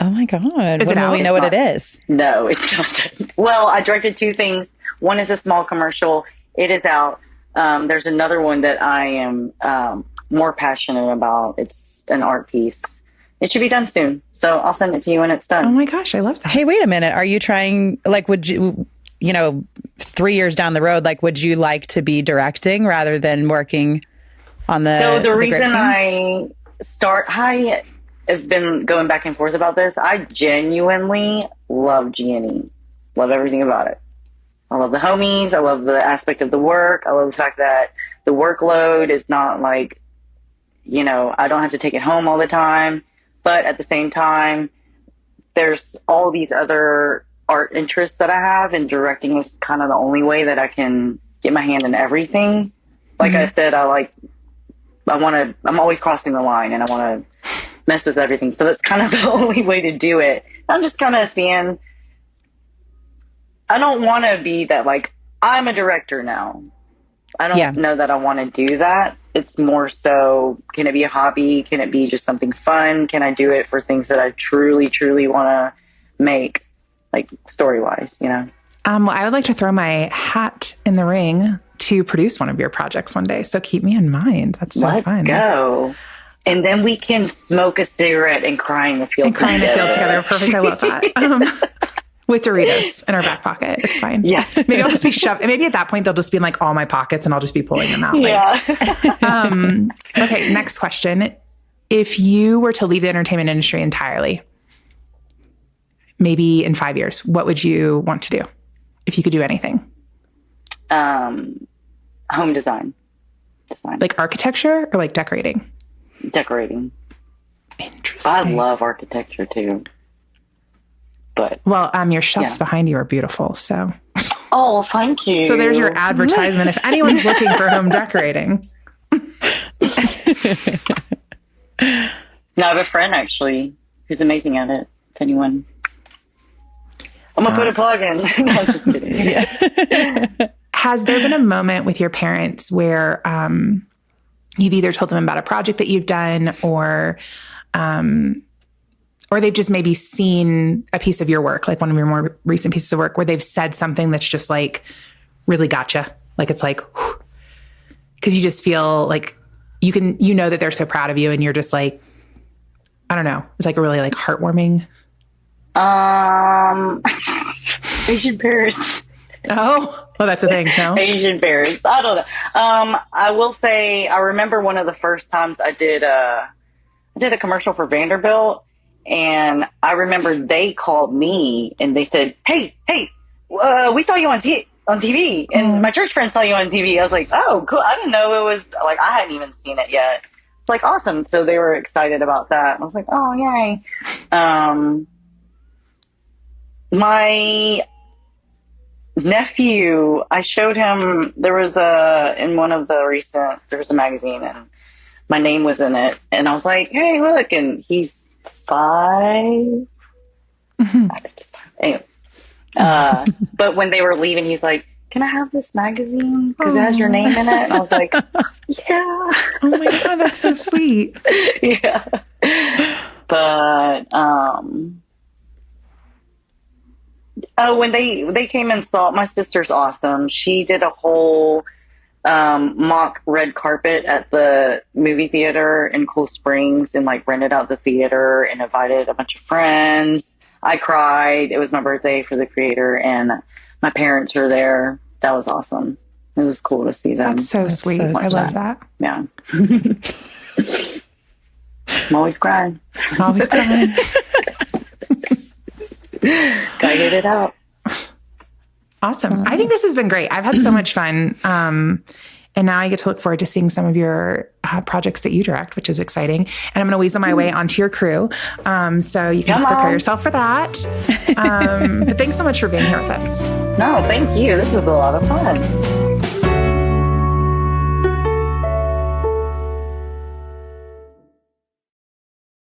Oh my God.
Is it out?
We know what it is.
No, it's not done. Well, I directed two things. One is a small commercial. It is out. There's another one that I am more passionate about. It's an art piece. It should be done soon. So I'll send it to you when it's done.
Oh my gosh, I love that.
Hey, wait a minute. Are you trying, like, would you, 3 years down the road, like, would you like to be directing rather than working on the
So the
reason
reason I have been going back and forth about this. I genuinely love G&E. Love everything about it. I love the homies. I love the aspect of the work. I love the fact that the workload is not like, I don't have to take it home all the time. But at the same time, there's all these other art interests that I have, and directing is kind of the only way that I can get my hand in everything. Like I said, I'm always crossing the line, and I want to mess with everything. So that's kind of the only way to do it. I'm just kind of seeing, I don't want to be that, like, I'm a director now. I don't know that I want to do that. It's more so, can it be a hobby? Can it be just something fun? Can I do it for things that I truly, truly want to make, like story-wise, Well,
I would like to throw my hat in the ring to produce one of your projects one day. So keep me in mind. That's so fun.
Let's go. And then we can smoke a cigarette and cry in the field
together. Perfect. I love that. With Doritos in our back pocket. It's fine.
Yeah.
Maybe I'll just be shoved. Maybe at that point, they'll just be in like all my pockets and I'll just be pulling them out. Okay. Next question. If you were to leave the entertainment industry entirely, maybe in 5 years, what would you want to do if you could do anything?
Home design.
Like architecture or like decorating?
Decorating.
Interesting.
I love architecture too. But
your shelves behind you are beautiful. So,
oh, thank you.
So there's your advertisement. If anyone's looking for home decorating,
now I have a friend actually who's amazing at it. If anyone, I'm gonna put a plug in. No, I'm just kidding.
Has there been a moment with your parents where you've either told them about a project that you've done, or they've just maybe seen a piece of your work, like one of your more recent pieces of work, where they've said something that's just like really gotcha. Like it's like, because you just feel like you know that they're so proud of you, and you're just like, I don't know. It's like a really like heartwarming.
Asian parents.
Oh, well, that's a thing. No,
Asian parents. I don't know. I will say I remember one of the first times I did a commercial for Vanderbilt. And I remember they called me and they said, hey, we saw you on TV, and my church friend saw you on TV. I was like, oh, cool. I didn't know it was like, I hadn't even seen it yet. It's like, awesome. So they were excited about that. I was like, oh, yay. My nephew, I showed him, there was a magazine and my name was in it. And I was like, hey, look. And he's 5. Anyway. But when they were leaving, he's like, can I have this magazine? Because it has your name in it. And I was like, yeah.
Oh my God, that's so sweet.
Yeah. But, when they came and saw, my sister's awesome. She did a whole mock red carpet at the movie theater in Cool Springs and like rented out the theater and invited a bunch of friends. I cried. It was my birthday for the creator and my parents were there. That was awesome. It was cool to see them.
That's so sweet. I love that.
Yeah. I'm always crying.
Always crying.
Gotta get it out.
Awesome. I think this has been great. I've had so much fun. And now I get to look forward to seeing some of your projects that you direct, which is exciting. And I'm going to weasel my way onto your crew. So you can just prepare yourself for that. But thanks so much for being here with us.
No, thank you. This was a lot of fun.